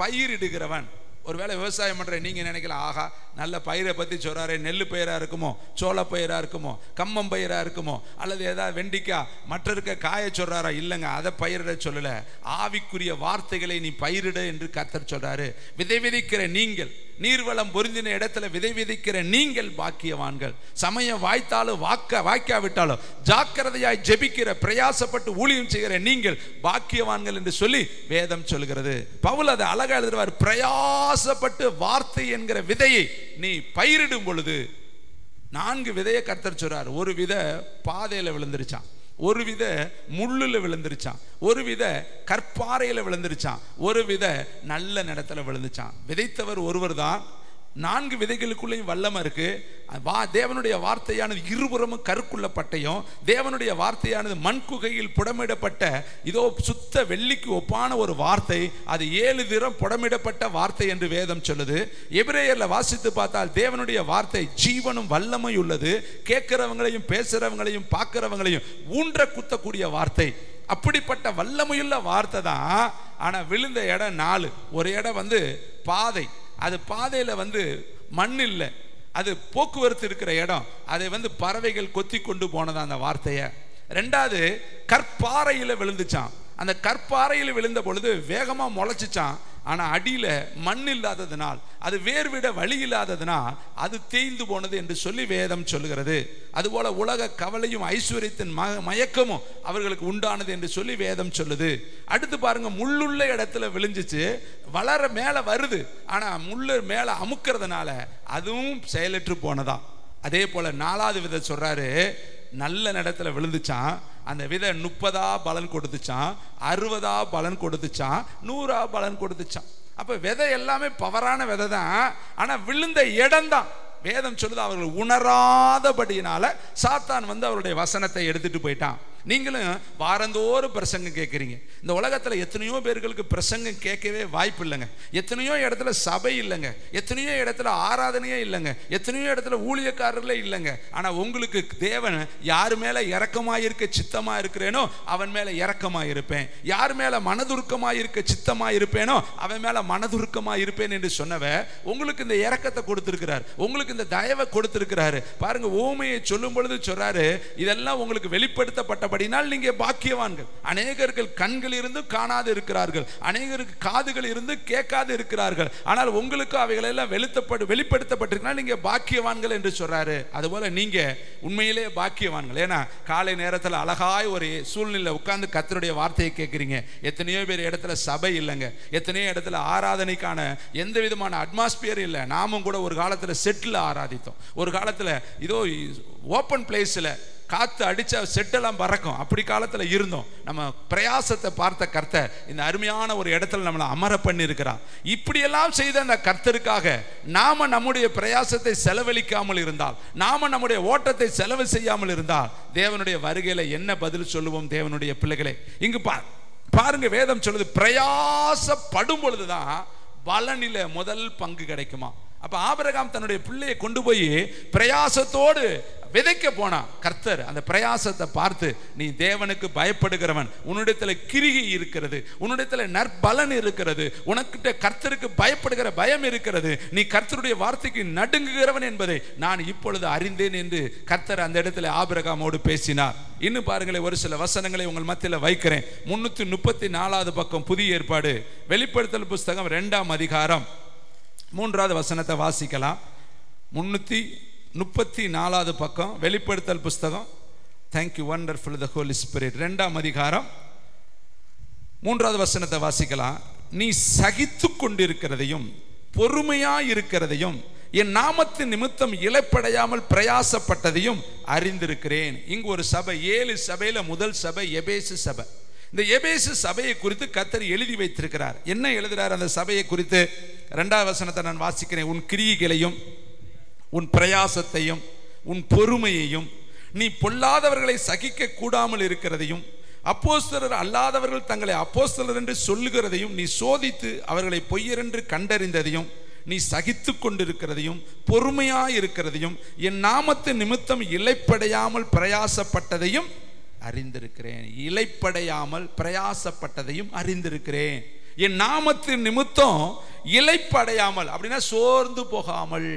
A: பயிரிடுகிறவன். ஒருவேளை விவசாயம் பண்ற நீங்க நினைக்கலாம், ஆகா நல்ல பயிரை பத்தி சொல்றாரு, நெல்லு பயிரா இருக்குமோ, சோள பயிரா இருக்குமோ, கம்மம் பயிரா இருக்குமோ, அல்லது ஏதாவது வெண்டிக்காய் மற்ற இருக்க காய சொல்றாரா? இல்லைங்க, அதை பயிரிட சொல்லல. ஆவிக்குரிய வார்த்தைகளை நீ பயிரிட என்று கர்த்தர் சொல்றாரு. விதை விதைக்கிற நீங்கள், நீர்வளம் பொருந்தின இடத்துல விதை விதைக்கிற நீங்கள் பாக்கியவான்கள். சமயம் வாய்த்தாலும் வாய்க்காவிட்டாலும் ஜாக்கிரதையாய் ஜெபிக்கிற, பிரயாசப்பட்டு ஊழியம் செய்கிற நீங்கள் பாக்கியவான்கள் என்று சொல்லி வேதம் சொல்கிறது. பவுல் அதை அழகா எழுதுவார். பிரயாசப்பட்டு வார்த்தை என்கிற விதையை நீ பயிரிடும் பொழுது 4 விதையை கர்த்தர் சொல்றார். ஒரு விதை பாதையில விழுந்துருச்சான், ஒரு வித முள்ளுல விழுந்துருச்சான், ஒரு வித கற்பாறையில விழுந்துருச்சான், ஒரு வித நல்ல நிலத்துல விழுந்துச்சான். விதைத்தவர் ஒருவர் தான். 4 விதைகளுக்குள்ளேயும் வல்லமை இருக்கு. தேவனுடைய வார்த்தையானது இருபுறமும் கருக்குள்ள பட்டயம். தேவனுடைய வார்த்தையானது மண்குகையில் புடமிடப்பட்ட இதோ சுத்த வெள்ளிக்கு ஒப்பான ஒரு வார்த்தை. அது 7 தினம் புடமிடப்பட்ட வார்த்தை என்று வேதம் சொல்லுது. எபிரேயர்ல வாசித்து பார்த்தால் தேவனுடைய வார்த்தை ஜீவனும் வல்லமை உள்ளது, கேட்கிறவங்களையும் பேசுறவங்களையும் பார்க்கிறவங்களையும் ஊன்ற குத்தக்கூடிய வார்த்தை. அப்படிப்பட்ட வல்லமையுள்ள வார்த்தை தான். ஆனா விழுந்த இடம் 4. ஒரு இடம் பாதை, அது பாதையில மண் இல்லை, அது போக்குவரத்து இருக்கிற இடம். அதை பறவைகள் கொத்தி கொண்டு போனதான் அந்த வார்த்தைய. 2வது கற்பாறையில விழுந்துச்சான். அந்த கற்பாறையில் விழுந்த பொழுது வேகமா முளைச்சிச்சான். ஆனா அடியில மண் இல்லாததுனால், அது வேர்விட வழி இல்லாததுனால் அது தேய்ந்து போனது என்று சொல்லி வேதம் சொல்லுகிறது. அதுபோல உலக கவலையும் ஐஸ்வர்யத்தின் மயக்கமும் அவர்களுக்கு உண்டானது என்று சொல்லி வேதம் சொல்லுது. அடுத்து பாருங்க, முள்ளுள்ள இடத்துல விழுந்துச்சு, வளர மேல வருது, ஆனா முள்ளு மேல அமுக்கிறதுனால அதுவும் செயலற்று போனதா. அதே போல 4வது விதை சொல்றாரு, நல்ல இடத்துல விழுந்துச்சான். அந்த விதை 30 பலன் கொடுத்துச்சான், 60 பலன் கொடுத்துச்சான், 100 பலன் கொடுத்துச்சான். அப்ப விதை எல்லாமே பவரான விதை தான், ஆனா விழுந்த இடம் தான். வேதம் சொல்லுது அவர்கள் உணராதபடியினால சாத்தான் வந்து அவருடைய வசனத்தை எடுத்துட்டு போயிட்டான். நீங்களும் வாரந்தோறும் பிரசங்கம் கேட்குறீங்க. இந்த உலகத்தில் எத்தனையோ பேர்களுக்கு பிரசங்கம் கேட்கவே வாய்ப்பு இல்லைங்க. எத்தனையோ இடத்துல சபை இல்லைங்க, எத்தனையோ இடத்துல ஆராதனையே இல்லைங்க, எத்தனையோ இடத்துல ஊழியக்காரர்களே இல்லைங்க. ஆனால் உங்களுக்கு தேவன் யார் மேலே இரக்கமாக இருக்க சித்தமாக இருக்கிறேனோ அவன் மேலே இரக்கமாக இருப்பேன், யார் மேலே மனதுருக்கமாக இருக்க சித்தமாக இருப்பேனோ அவன் மேலே மனதுருக்கமாக இருப்பேன் என்று சொன்னவ உங்களுக்கு இந்த இரக்கத்தை கொடுத்திருக்கிறார், உங்களுக்கு இந்த தயவை கொடுத்திருக்கிறாரு. பாருங்க, ஓமையை சொல்லும் பொழுது சொல்றாரு, இதெல்லாம் உங்களுக்கு வெளிப்படுத்தப்பட்ட நீங்க பாக்கியவான்கள். அநேகர்கள் கண்கள் இருந்து காணாது இருக்கிறார்கள், அநேகருக்கு காதுகள் இருந்து கேட்காது இருக்கிறார்கள், ஆனால் உங்களுக்கு அவைகள் எல்லாம் வெளிப்படுத்தப்பட்டிருக்கிறார், நீங்க பாக்கியவான்கள் என்று சொல்றாரு. அதுபோல நீங்க உண்மையிலே பாக்கியவான்கள். ஏன்னா காலை நேரத்தில் அழகாய் ஒரு சூழ்நிலை உட்கார்ந்து கர்த்தருடைய வார்த்தையை கேட்கிறீங்க. எத்தனையோ பேர் இடத்துல சபை இல்லைங்க, எத்தனையோ இடத்துல ஆராதனைக்கான எந்த விதமான அட்மாஸ்பியர் இல்லை. நாமும் கூட ஒரு காலத்தில் செட்டில் ஆராதித்தோம், ஒரு காலத்தில் இதோ ஓப்பன் பிளேஸ்ல காத்து அடிச்சா செட்டெல்லாம் பறக்கும், அப்படி காலத்துல இருந்தோம். நம்ம பிரயாசத்தை பார்த்த கர்த்தர் இந்த அருமையான ஒரு இடத்துல நம்மளை அமர பண்ணி இருக்கிறார். இப்படியெல்லாம் செய்த அந்த கர்த்தருக்காக நாம நம்முடைய பிரயாசத்தை செலவழிக்காமல் இருந்தால், நாம நம்முடைய ஓட்டத்தை செலவு செய்யாமல் இருந்தால், தேவனுடைய வருகையில என்ன பதில் சொல்லுவோம்? தேவனுடைய பிள்ளைகளே, இங்கு பாருங்க, வேதம் சொல்லுது பிரயாசப்படும் பொழுதுதான் பலனில முதல் பங்கு கிடைக்குமா. அப்ப ஆபிரகாம் தன்னுடைய பிள்ளையை கொண்டு போய் பிரயாசத்தோடு விதைக்க போனா, கர்த்தர் அந்த பிரயாசத்தை பார்த்து, நீ தேவனுக்கு பயப்படுகிறவன், உன்னிடத்துல கிரிகை இருக்கிறது, உன்னிடத்துல நற்பலன் இருக்கிறது, உனக்கிட்ட கர்த்தருக்கு பயப்படுகிற பயம் இருக்கிறது, நீ கர்த்தருடைய வார்த்தைக்கு நடுங்குகிறவன் என்பதை நான் இப்பொழுது அறிந்தேன் என்று கர்த்தர் அந்த இடத்துல ஆபிரகாமோடு பேசினார். இன்னும் பாருங்களேன், ஒரு சில வசனங்களை உங்கள் மத்தியில் வைக்கிறேன். 334வது பக்கம், புதிய ஏற்பாடு, வெளிப்படுத்தல் புஸ்தகம் 2ஆம் அதிகாரம் 3வது வசனத்தை வாசிக்கலாம். 334வது பக்கம், வெளிப்படுத்தல் புஸ்தகம். தேங்க்யூ வண்டர்ஃபுல் தி ஹோலி ஸ்பிரிட். 2ஆம் அதிகாரம் 3வது வசனத்தை வாசிக்கலாம். நீ சகித்து கொண்டிருக்கிறதையும் பொறுமையாயிருக்கிறதையும் என் நாமத்தின் நிமித்தம் இளைப்படையாமல் பிரயாசப்பட்டதையும் அறிந்திருக்கிறேன். இங்கு ஒரு சபை, 7 சபையில முதல் சபை எபேசு சபை. இந்த எபேசு சபையை குறித்து கர்த்தர் எழுதி வைத்திருக்கிறார். என்ன எழுதுறார் அந்த சபையை குறித்து? 2வது வசனத்தை நான் வாசிக்கிறேன். உன் கிரியைகளையும் உன் பிரயாசத்தையும் உன் பொறுமையையும் நீ பொல்லாதவர்களை சகிக்க கூடாமல் இருக்கிறதையும் அப்போஸ்தலர் அல்லாதவர்கள் தங்களை அப்போஸ்தலர் என்று சொல்லுகிறதையும் நீ சோதித்து அவர்களை பொய்யர் என்று கண்டறிந்ததையும் நீ சகித்து கொண்டிருக்கிறதையும் பொறுமையாயிருக்கிறதையும் என் நாமத்தின் நிமித்தம் இளைப்படையாமல் பிரயாசப்பட்டதையும் அறிந்திருக்கிறேன். இளைப்படையாமல் பிரயாசப்பட்டதையும் அறிந்திருக்கிறேன். என் நாமத்தின் நிமித்தம் இளைப்படையாமல் அப்படின்னா சோர்ந்து போகாமல்,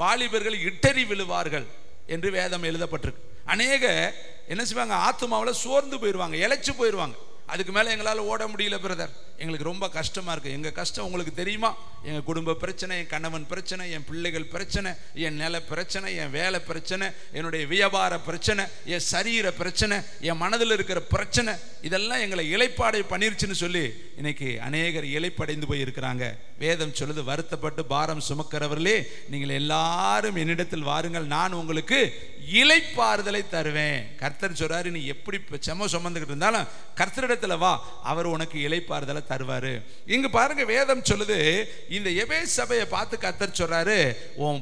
A: வாலிபர்கள் இட்டறி விழுவார்கள் என்று வேதம் எழுதப்பட்டிருக்கு. அநேக என்ன செய்வாங்க, ஆத்துமாவில் சோர்ந்து போயிடுவாங்க, இழைச்சு போயிடுவாங்க. அதுக்கு மேலே எங்களால் ஓட முடியல பிரதர், எங்களுக்கு ரொம்ப கஷ்டமாக இருக்குது. எங்கள் கஷ்டம் உங்களுக்கு தெரியுமா? எங்கள் குடும்ப பிரச்சனை, என் கணவன் பிரச்சனை, என் பிள்ளைகள் பிரச்சனை, என் நில பிரச்சனை, என் வேலை பிரச்சனை, என்னுடைய வியாபார பிரச்சனை, என் சரீர பிரச்சனை, என் மனதில் இருக்கிற பிரச்சனை, இதெல்லாம் எங்களை இளைப்பாடை பண்ணிருச்சுன்னு சொல்லி இன்னைக்கு அநேகர் இளைப்படைந்து போய் இருக்கிறாங்க. வேதம் சொல்லுது, வருத்தப்பட்டு பாரம் சுமக்கிறவர்களே நீங்கள் எல்லாரும் என்னிடத்தில் வாருங்கள், நான் உங்களுக்கு இளைப்பாறுதலை தருவேன். கர்த்தர் சொல்றாரு, நீ எப்படி செம சுமந்துக்கிட்டு இருந்தாலும் கர்த்தரிடத்துல வா, அவர் உனக்கு இளைப்பாறுதலை தருவாரு. இங்கு பாருங்க, வேதம் சொல்லுது, இந்த எபேசு சபையை பார்த்து கர்த்தர் சொல்றாரு, உன்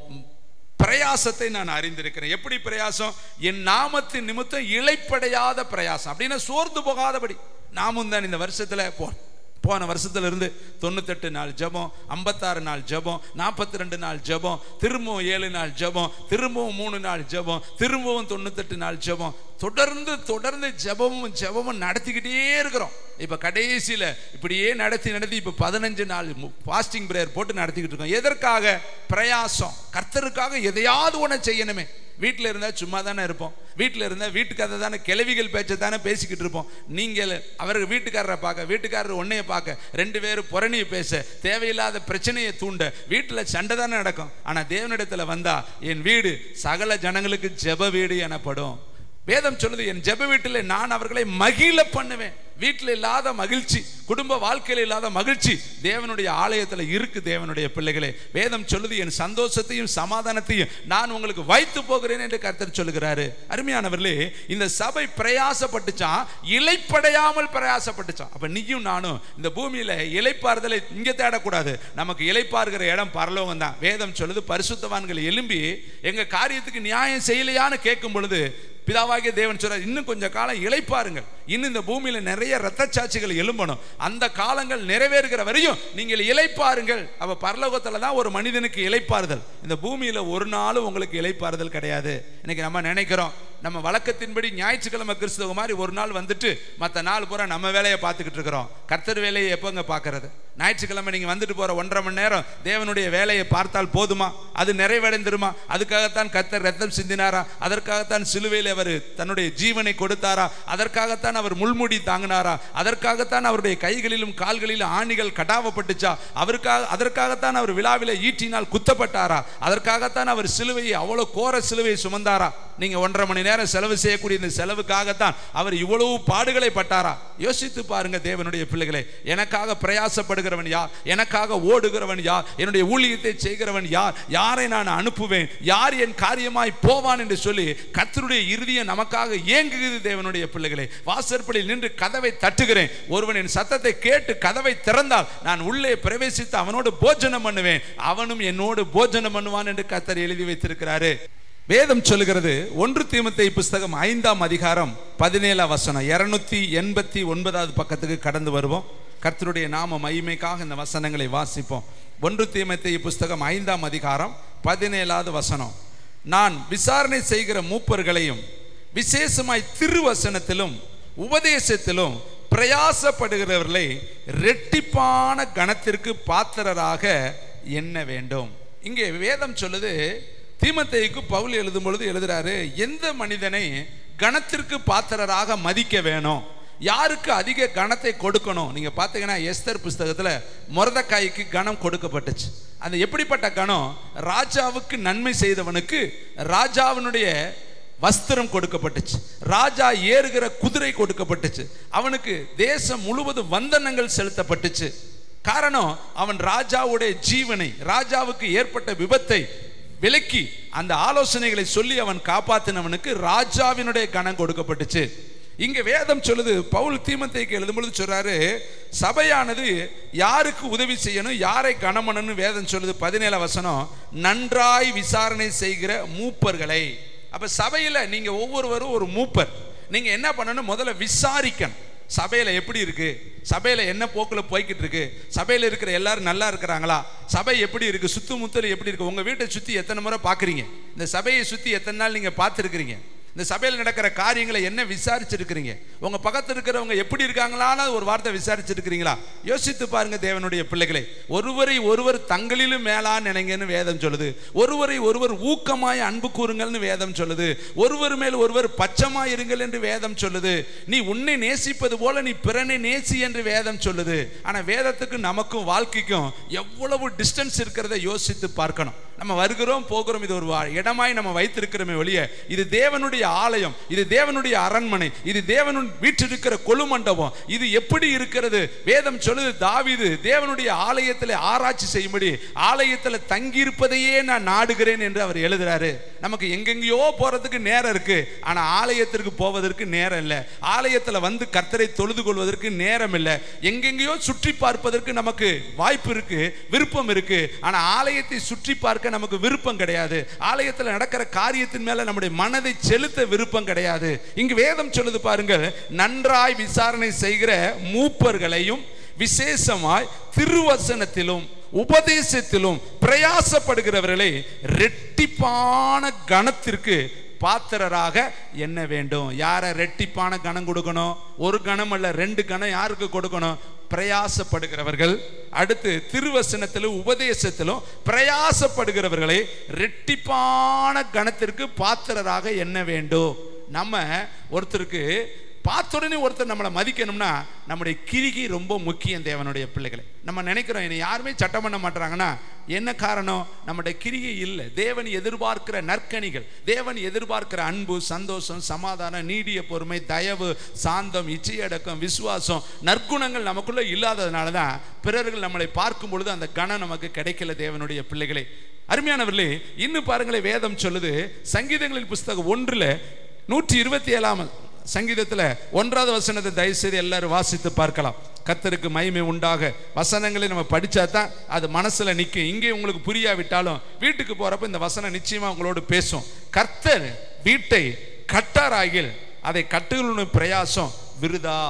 A: பிரயாசத்தை நான் அறிந்திருக்கிறேன். எப்படி பிரயாசம்? என் நாமத்தின் நிமித்தம் இளைப்படையாத பிரயாசம், அப்படின்னா சோர்ந்து போகாதபடி. நாமும் தான் இந்த வருஷத்துல போன வருஷத்துல இருந்து 98 நாள் ஜபம், 56 நாள் ஜபம், 42 நாள் ஜபம், திரும்பவும் 7 நாள் ஜபம், திரும்பவும் 3 நாள் ஜபம், திரும்பவும் 98 நாள் ஜபம், தொடர்ந்து ஜபமும் நடத்திக்கிட்டே இருக்கிறோம். இப்ப கடைசியில இப்படியே நடத்தி இப்ப 15 நாள் ஃபாஸ்டிங் பிரேயர் போட்டு நடத்திக்கிட்டு இருக்கோம். எதற்காக? பிரயாசம். கர்த்தருக்காக எதையாவது ஒண்ணு செய்யணுமே. வீட்டில் இருந்தால் சும்மா தானே இருப்போம், வீட்டில் இருந்தால் வீட்டுக்காரரை தானே, கிளவிகள் பேச்சை தானே பேசிக்கிட்டு இருப்போம். நீங்கள் அவருக்கு வீட்டுக்காரரை பார்க்க, வீட்டுக்காரர் ஒன்னையை பார்க்க, 2 பேரும் புறணியை பேச, தேவையில்லாத பிரச்சனையை தூண்ட, வீட்டில் சண்டை தானே நடக்கும். ஆனால் தேவனிடத்தில் வந்தா, என் வீடு சகல ஜனங்களுக்கு ஜெப வீடு எனப்படும். வேதம் சொல்லுது, என் ஜெப வீட்டில் நான் அவர்களை மகிழ பண்ணுவேன். வீட்டில் இல்லாத மகிழ்ச்சி, குடும்ப வாழ்க்கையில் இல்லாத மகிழ்ச்சி தேவனுடைய ஆலயத்தில் இருக்கு. தேவனுடைய பிள்ளைகளே, வேதம் சொல்லுது, என் சந்தோஷத்தையும் சமாதானத்தையும் நான் உங்களுக்கு வைத்து போகிறேன் என்று கர்த்தர் சொல்லுகிறாரு. அருமையானவர்களே, இந்த சபை பிரயாசப்பட்டுச்சான், இளைப்படையாமல் பிரயாசப்பட்டுச்சான். அப்ப நீயும் நானும் இந்த பூமியில இளைப்பாறுதலை இங்க தேடக்கூடாது. நமக்கு இளைப்பாறுகிற இடம் பரலோகம் தான். வேதம் சொல்லுது, பரிசுத்தவான்கள் எழும்பி எங்க காரியத்துக்கு நியாயம் செய்யலையான்னு கேட்கும் பொழுது பிதாவாகிய தேவன் சொல்றார், இன்னும் கொஞ்சம் காலம் இளைப்பாருங்கள். இன்னும் இந்த பூமியில நிறைய இரத்த சாட்சிகள் எழும்பணும். அந்த காலங்கள் நிறைவேறுகிற வரையும் நீங்கள் இளைப்பாருங்கள். அப்ப பரலோகத்துல தான் ஒரு மனிதனுக்கு இளைப்பாறுதல். இந்த பூமியில ஒரு நாளும் உங்களுக்கு இளைப்பாறுதல் கிடையாது. இன்னைக்கு நம்ம நினைக்கிறோம், நம்ம வழக்கத்தின்படி ஞாயிற்றுக்கிழமை கிறிஸ்தவ மாதிரி ஒரு நாள் வந்துட்டு மற்ற நாள் பூரா நம்ம வேலையை பார்த்துக்கிட்டு இருக்கிறோம். கர்த்தர் வேலையை எப்போங்க பார்க்கறது? ஞாயிற்றுக்கிழமை நீங்க வந்துட்டு போற 1.5 மணி நேரம் தேவனுடைய வேலையை பார்த்தால் போதுமா? அது நிறைவடைந்துருமா? அதுக்காகத்தான் கர்த்தர் ரத்தம் சிந்தினாரா? அதற்காகத்தான் சிலுவையில் அவர் தன்னுடைய ஜீவனை கொடுத்தாரா? அதற்காகத்தான் அவர் முள்முடி தாங்கினாரா? அதற்காகத்தான் அவருடைய கைகளிலும் கால்களிலும் ஆணிகள் கடாவப்பட்டுச்சா? அதற்காகத்தான் அவர் விழாவில ஈட்டினால் குத்தப்பட்டாரா? அதற்காகத்தான் அவர் சிலுவையை, அவ்வளவு கோர சிலுவையை சுமந்தாரா? நீங்க 1.5 மணி நேரம் செலவு செய்யக்கூடிய இந்த செலவுக்காகத்தான் அவர் இவ்வளவு பாடுகளை பட்டாரா? யோசித்து பாருங்க தேவனுடைய பிள்ளைகளே. எனக்காக பிரயாசப்படுகிறவன் யார்? எனக்காக ஓடுகிறவன் யார்? என்னுடைய ஊழியத்தை செய்கிறவன் யார்? யாரை நான் அனுப்புவேன்? யார் என் காரியமாய் போவான் என்று சொல்லி கர்த்தருடைய இருதயம் நமக்காக ஏங்குகிறது. தேவனுடைய பிள்ளைகளே, வாசற்படியில் நின்று கதவை தட்டுகிறேன். ஒருவன் என் சத்தத்தை கேட்டு கதவை திறந்தால் நான் உள்ளே பிரவேசித்து அவனோடு போஜனம் பண்ணுவேன், அவனும் என்னோடு போஜனம் பண்ணுவான் என்று கர்த்தர் எழுதி வைத்திருக்கிறாரு. வேதம் சொல்லுகிறது, 1 தீமோத்தேயு புஸ்தகம் 5ஆம் அதிகாரம் 17ஆம் வசனம். 289வது பக்கத்துக்கு கடந்து வருவோம். கர்த்தருடைய நாம மகிமைக்காக இந்த வசனங்களை வாசிப்போம். 1 தீமோத்தேயு புஸ்தகம் 5ஆம் அதிகாரம் 17வது வசனம். நான் விசாரணை செய்கிற மூப்பர்களையும் விசேஷமாய் திருவசனத்திலும் உபதேசத்திலும் பிரயாசப்படுகிறவர்களை இரட்டிப்பான கனத்திற்கு பாத்திரராக எண்ண வேண்டும். இங்கே வேதம் சொல்லுது, தீமோத்தேயுக்கு பவுல் எழுதும் பொழுது எழுதுறாரு, எந்த மனிதனை கனத்திற்கு பாத்திரராக மதிக்க வேணும், யாருக்கு அதிக கனத்தை கொடுக்கணும். நீங்க பாத்தீங்கன்னா எஸ்தர் புஸ்தகத்துல மொர்தெகாய்க்கு கனம் கொடுக்கப்பட்டுச்சு. அது எப்படிப்பட்ட கனம்? ராஜாவுக்கு நன்மை செய்தவனுக்கு ராஜாவினுடைய வஸ்திரம் கொடுக்கப்பட்டுச்சு, ராஜா ஏறுகிற குதிரை கொடுக்கப்பட்டுச்சு, அவனுக்கு தேசம் முழுவதும் வந்தனங்கள் செலுத்தப்பட்டுச்சு. காரணம், அவன் ராஜாவுடைய ஜீவனை, ராஜாவுக்கு ஏற்பட்ட விபத்தை விலக்கி அந்த ஆலோசனைகளை சொல்லி அவன் காப்பாற்றினவனுக்கு ராஜாவினுடைய கனம் கொடுக்கப்பட்டுச்சு. இங்க வேதம் சொல்லுது, பவுல் தீமோத்தேயுக்கு எழுதும் பொழுது சொல்றாரு, சபையானது யாருக்கு உதவி செய்யணும், யாரை கனம் பண்ணணும். வேதம் சொல்லுது 17ஆம் வசனம், நன்றாய் விசாரணை செய்கிற மூப்பர்களை. அப்ப சபையில நீங்க ஒவ்வொருவரும் ஒரு மூப்பர். நீங்க என்ன பண்ணணும்? முதல்ல விசாரிக்கணும், சபையில எப்படி இருக்கு, சபையில என்ன போக்குல போய்கிட்டு இருக்கு, சபையில இருக்கிற எல்லாரும் நல்லா இருக்கிறாங்களா, சபை எப்படி இருக்கு, சுத்துமுத்தல் எப்படி இருக்கு, உங்க வீட்டை சுத்தி எத்தனை முறை பாக்குறீங்க, இந்த சபையை சுத்தி எத்தனை நாள் நீங்க பார்த்துருக்கிறீங்க, இந்த சபையில் நடக்கிற காரியங்களை என்ன விசாரிச்சிருக்கிறீங்க, உங்க பக்கத்தில் இருக்கிறவங்க எப்படி இருக்காங்களான்னு ஒரு வார்த்தை விசாரிச்சிருக்கிறீங்களா? யோசித்து பாருங்க தேவனுடைய பிள்ளைகளே. ஒருவரை ஒருவர் தங்களிலும் மேலா நினைங்கன்னு வேதம் சொல்லுது. ஒருவரை ஒருவர் ஊக்கமாய் அன்பு கூறுங்கள்னு வேதம் சொல்லுது. ஒருவர் மேல் ஒருவர் பச்சமாய் இருங்கள் என்று வேதம் சொல்லுது. நீ உன்னை நேசிப்பது போல நீ பிறனை நேசி என்று வேதம் சொல்லுது. ஆனா வேதத்துக்கு நமக்கும் வாழ்க்கைக்கும் எவ்வளவு டிஸ்டன்ஸ் இருக்கிறத யோசித்து பார்க்கணும். நம்ம வருகிறோம் போகிறோம், இது ஒரு இடமாய் நம்ம வைத்திருக்கிறோமே ஒழிய இது தேவனுடைய ஆலயம், இது தேவனுடைய அரண்மனை, இது தேவனுடைய வீற்றிருக்கிற கொலுமண்டபம், இது எப்படி இருக்கிறது? வேதம் சொல்லுது, தாவீது தேவனுடைய ஆலயத்தில் ஆராய்ச்சி செய்யும்படி ஆலயத்தில் தங்கியிருப்பதையே நான் நாடுகிறேன் என்று அவர் எழுதுறாரு. நமக்கு எங்கெங்கயோ போறதுக்கு நேரம் இருக்கு, ஆனா ஆலயத்திற்கு போவதற்கு நேரம் இல்லை. ஆலயத்தில் வந்து கர்த்தரை தொழுது கொள்வதற்கு நேரம் இல்லை. எங்கெங்கயோ சுற்றி பார்ப்பதற்கு நமக்கு வாய்ப்பு இருக்கு, விருப்பம் இருக்கு, ஆனா ஆலயத்தை சுற்றி பார்க்க நமக்கு விருப்பம் கிடையாது. ஆலயத்தில் நடக்கிற காரியத்தின் மேல நம்முடைய மனதை செலுத்த விருப்பம் கிடையாது. இங்கு வேதம் சொல்லுது பாருங்கள், நன்றாய் விசாரணை செய்கிற மூப்பர்களையும் விசேஷமாய் திருவசனத்திலும் உபதேசத்திலும் பிரயாசப்படுகிறவர்களை இரட்டிப்பான கனத்திற்கு பாத்திரராக எண்ண வேண்டும். யார ரெட்டிப்பான கனம் கொடுக்கணும்? ஒரு கணம் அல்ல, 2 கணம். யாருக்கு கொடுக்கணும்? பிரயாசப்படுகிறவர்கள். அடுத்து திருவசனத்திலும் உபதேசத்திலும் பிரயாசப்படுகிறவர்களை ரெட்டிப்பான கணத்திற்கு பாத்திரராக எண்ண வேண்டும். நம்ம ஒருத்தருக்கு பார்த்த உடனே ஒருத்தர் நம்மளை மதிக்கணும்னா நம்முடைய கிரிகை ரொம்ப முக்கியம். தேவனுடைய பிள்ளைகளை நம்ம நினைக்கிறோம் என்னை யாருமே சட்டம் பண்ண மாட்டாங்கன்னா என்ன காரணம்? நம்முடைய கிரிகை இல்லை. தேவன் எதிர்பார்க்கிற நற்கனிகள், தேவன் எதிர்பார்க்கிற அன்பு, சந்தோஷம், சமாதானம், நீடிய பொறுமை, தயவு, சாந்தம், இச்சையடக்கம், விசுவாசம், நற்குணங்கள் நமக்குள்ள இல்லாததுனால தான் பிறர்கள் நம்மளை பார்க்கும் பொழுது அந்த கணம் நமக்கு கிடைக்கல. தேவனுடைய பிள்ளைகளே, அருமையானவர்களே, இன்னும் பாருங்களேன், வேதம் சொல்லுது சங்கீதங்களின் புஸ்தகம் 1:127 சங்கீதத்தில் 1வது வசனத்தை தயவு செய்து எல்லாரும் வாசித்து பார்க்கலாம். கர்த்தருக்கு மகிமை உண்டாக வசனங்களை நம்ம படித்தா தான் அது மனசில் நிற்கும். இங்கே உங்களுக்கு புரியாவிட்டாலும் வீட்டுக்கு போகிறப்ப இந்த வசனம் நிச்சயமாக உங்களோடு பேசும். கர்த்தர் வீட்டை கட்டாராகில் அதை கட்டுகளுடைய பிரயாசம் விருதா.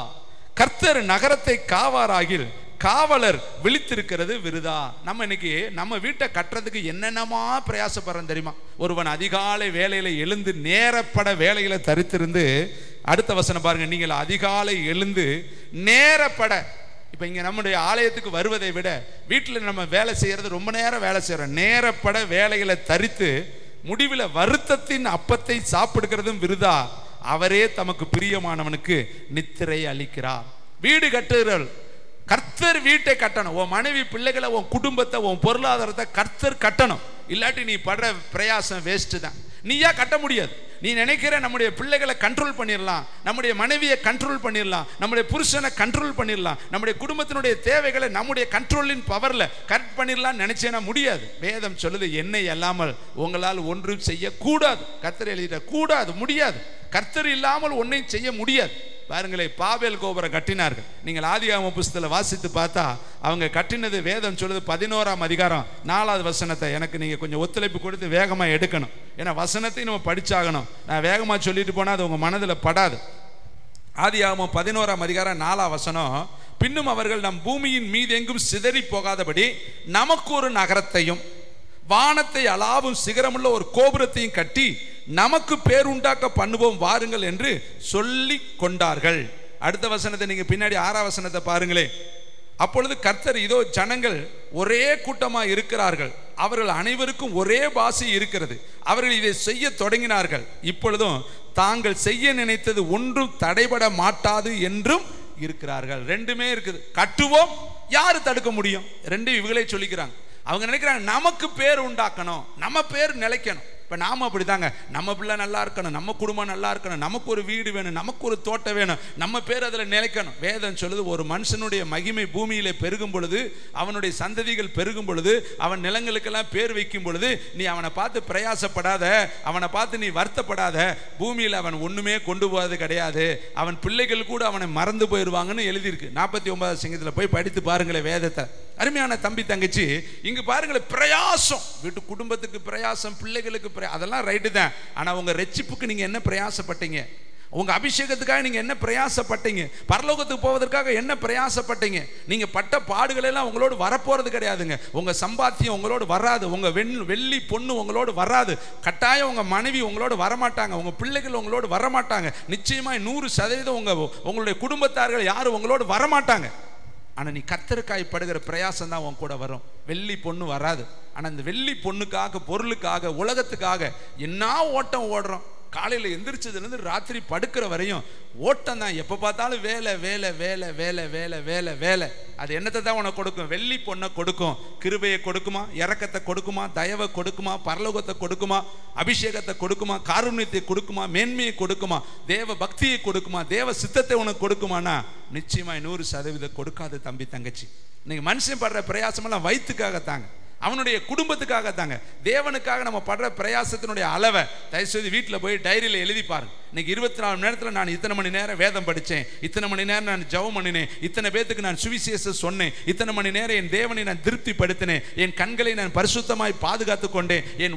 A: கர்த்தர் நகரத்தை காவாராகில் காவலர் விழித்திருக்கிறது விருதா. நம்ம இன்னைக்கு நம்ம வீட்டை கட்டுறதுக்கு என்னென்னமா பிரயாசப்படுறோம் தெரியுமா? ஒருவன் அதிகாலை வேலையில எழுந்து நேரப்பட வேலையில தரித்திருந்து, அடுத்த வசனம் பாருங்க, நீங்கள் அதிகாலை எழுந்து நேரப்பட. இப்ப இங்க நம்முடைய ஆலயத்துக்கு வருவதை விட வீட்டில் நம்ம வேலை செய்யறது ரொம்ப நேரம் வேலை செய்யறோம். நேரப்பட வேலைகளை தரித்து முடிவில் வருத்தத்தின் அப்பத்தை சாப்பிடுகிறதும் விருதா. அவரே தமக்கு பிரியமானவனுக்கு நித்திரை அளிக்கிறார். வீடு கட்டுகிறவர்கள் கர்த்தர் வீட்டை கட்டணும். உன் மனைவி பிள்ளைகளை, உன் குடும்பத்தை, உன் பொருளாதாரத்தை கர்த்தர் கட்டணும். இல்லாட்டி நீ படுற பிரயாசம் வேஸ்ட் தான். நீயா கட்ட முடியாது. நீ நினைக்கிற நம்முடைய பிள்ளைகளை கண்ட்ரோல் பண்ணிடலாம், நம்முடைய மனைவியை கண்ட்ரோல் பண்ணிடலாம், நம்முடைய புருஷனை கண்ட்ரோல் பண்ணிடலாம், நம்முடைய குடும்பத்தினுடைய தேவைகளை நம்முடைய கண்ட்ரோலின் பவர்ல கரெக்ட் பண்ணிடலாம் நினைச்சேன்னா முடியாது. வேதம் சொல்லுது, என்னை அல்லாமல் உங்களால் ஒன்றும் செய்யக்கூடாது. கர்த்தர் எழுதிட்ட கூடாது, முடியாது. கர்த்தர் இல்லாமல் ஒன்றையும் செய்ய முடியாது. பாருங்களே, பாபேல் கோபுரம் கட்டினார்கள். நீங்கள் ஆதியாகம புஸ்தகத்தில் வாசித்து பார்த்தா அவங்க கட்டினது வேதம் சொல்லுது 11ஆம் அதிகாரம் 4வது வசனத்தை எனக்கு நீங்கள் கொஞ்சம் ஒத்துழைப்பு கொடுத்து வேகமாக எடுக்கணும். ஏன்னா வசனத்தை நம்ம படிச்சாகணும். நான் வேகமாக சொல்லிட்டு போனால் அது உங்கள் மனதில் படாது. ஆதியாகமம் 11ஆம் அதிகாரம் 4ஆம் வசனம், பின்னும் அவர்கள் நம் பூமியின் மீது எங்கும் சிதறி போகாதபடி நமக்கு ஒரு நகரத்தையும் வானத்தை அளாவும் சிகரமுள்ள ஒரு கோபுரத்தையும் கட்டி நமக்கு பேருண்டாக்க பண்ணுவோம் வாருங்கள் என்று சொல்லி கொண்டார்கள். அடுத்த வசனத்தை நீங்க பின்னாடி 6ஆம் வசனத்தை பாருங்களே. அப்பொழுது கர்த்தர், இதோ ஜனங்கள் ஒரே கூட்டமாக இருக்கிறார்கள், அவர்கள் அனைவருக்கும் ஒரே பாஷை இருக்கிறது, அவர்கள் இதை செய்ய தொடங்கினார்கள், இப்பொழுதும் தாங்கள் செய்ய நினைத்தது ஒன்றும் தடைபட மாட்டாது என்றும் இருக்கிறார்கள். ரெண்டுமே இருக்குது. கட்டுவோம், யாரு தடுக்க முடியும்? ரெண்டு இவங்களே சொல்லிக்கிறாங்க. அவங்க நினைக்கிறாங்க நமக்கு பேர் உண்டாக்கணும், நம்ம பேர் நிலைக்கணும். இப்போ நாம அப்படிதாங்க, நம்ம பிள்ளை நல்லா இருக்கணும், நம்ம குடும்பம் நல்லா இருக்கணும், நமக்கு ஒரு வீடு வேணும், நமக்கு ஒரு தோட்டம் வேணும், நம்ம பேர் அதில் நிலைக்கணும். வேதம் சொல்லுது, ஒரு மனுஷனுடைய மகிமை பூமியிலே பெருகும் பொழுது, அவனுடைய சந்ததிகள் பெருகும் பொழுது, அவன் நிலங்களுக்கெல்லாம் பேர் வைக்கும் பொழுது, நீ அவனை பார்த்து பிரயாசப்படாத, அவனை பார்த்து நீ வருத்தப்படாத. பூமியில் அவன் ஒன்றுமே கொண்டு போவது கிடையாது, அவன் பிள்ளைகள் கூட அவனை மறந்து போயிடுவாங்கன்னு எழுதியிருக்கு. 49ஆம் சங்கீதத்தில் போய் படித்து பாருங்களேன் வேதத்தை. அருமையான தம்பி தங்கச்சி, இங்கு பாருங்களேன், பிரயாசம், வீட்டு குடும்பத்துக்கு பிரயாசம், பிள்ளைகளுக்கு அதெல்லாம் ரைட்டு தான். ஆனால் உங்கள் ரட்சிப்புக்கு நீங்கள் என்ன பிரயாசப்பட்டீங்க? உங்கள் அபிஷேகத்துக்காக நீங்கள் என்ன பிரயாசப்பட்டீங்க? பரலோகத்துக்கு போவதற்காக என்ன பிரயாசப்பட்டீங்க? நீங்கள் பட்ட பாடுகளெல்லாம் உங்களோடு வரப்போகிறது கிடையாதுங்க. உங்கள் சம்பாத்தியம் உங்களோடு வராது, உங்கள் வெள்ளி பொண்ணு உங்களோடு வராது, கட்டாயம் உங்கள் மனைவி உங்களோடு வரமாட்டாங்க, உங்கள் பிள்ளைகள் உங்களோடு வரமாட்டாங்க, நிச்சயமாக 100% உங்களுடைய குடும்பத்தார்கள் யாரும் உங்களோடு வரமாட்டாங்க. ஆனால் நீ கர்த்தருக்காய் படுகிற பிரயாசம் தான் உன் கூட வரும். வெள்ளி பொண்ணு வராது. ஆனால் இந்த வெள்ளி பொண்ணுக்காக, பொருளுக்காக, உலகத்துக்காக என்ன ஓட்டம் ஓடுறோம். காலையில் எந்திரிச்சதுலேருந்து ராத்திரி படுக்கிற வரையும் ஓட்டம் தான். எப்போ பார்த்தாலும் வேலை வேலை வேலை வேலை வேலை வேலை வேலை. அது என்னத்தை தான் உனக்கு கொடுக்கும்? வெள்ளி பொண்ணை கொடுக்கும். கிருபையை கொடுக்குமா? இரக்கத்தை கொடுக்குமா? தயவை கொடுக்குமா? பரலோகத்தை கொடுக்குமா? அபிஷேகத்தை கொடுக்குமா? காருண்யத்தை கொடுக்குமா? மேன்மையை கொடுக்குமா? தேவ பக்தியை கொடுக்குமா? தேவ சித்தத்தை உனக்கு கொடுக்குமானா நிச்சயமாக 100% கொடுக்காது தம்பி தங்கச்சி. இன்னைக்கு மனுஷன் படுற பிரயாசமெல்லாம் வயிற்றுக்காகத்தாங்க, அவனுடைய குடும்பத்துக்காகத்தாங்க. தேவனுக்காக நம்ம படுற பிரயாசத்தினுடைய அளவை தயவுசெய்து வீட்டில் போய் டைரியில் எழுதி பாருங்க. இன்னைக்கு 24 மணி நேரத்தில் நான் இத்தனை மணி நேரம் வேதம் படித்தேன், இத்தனை மணி நேரம் நான் ஜெபம் பண்ணினேன், இத்தனை பேத்துக்கு நான் சுவிசேஷம் சொன்னேன், இத்தனை மணி நேரம் என் தேவனை நான் திருப்திப்படுத்தினேன், என் கண்களை நான் பரிசுத்தமாய் பாதுகாத்து கொண்டேன், என்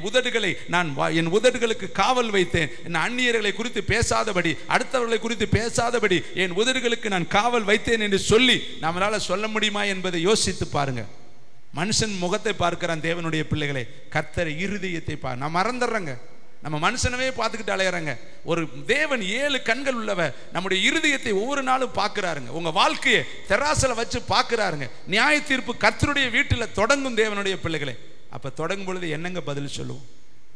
A: உதடுகளுக்கு காவல் வைத்தேன், என் அந்நியர்களை குறித்து பேசாதபடி, அடுத்தவர்களை குறித்து பேசாதபடி என் உதடுகளுக்கு நான் காவல் வைத்தேன் என்று சொல்லி நம்மளால சொல்ல முடியுமா என்பதை யோசித்து பாருங்க. மனுஷன் முகத்தை பார்க்கிறான், தேவனுடைய பிள்ளைகளை கர்த்தர் இருதயத்தை நான் மறந்துடுறேங்க. நம்ம மனுஷனவே பார்த்துக்கிட்டு அலையறங்க. ஒரு தேவன் 7 கண்கள் உள்ளவர் நம்முடைய இருதயத்தை ஒவ்வொரு நாளும் பார்க்கிறாருங்க. உங்க வாழ்க்கையை தெராசில வச்சு பார்க்கிறாருங்க. நியாய தீர்ப்பு கர்த்தருடைய வீட்டில் தொடங்கும் தேவனுடைய பிள்ளைகளை. அப்ப தொடங்கும் பொழுது என்னங்க பதில் சொல்லுவோம்?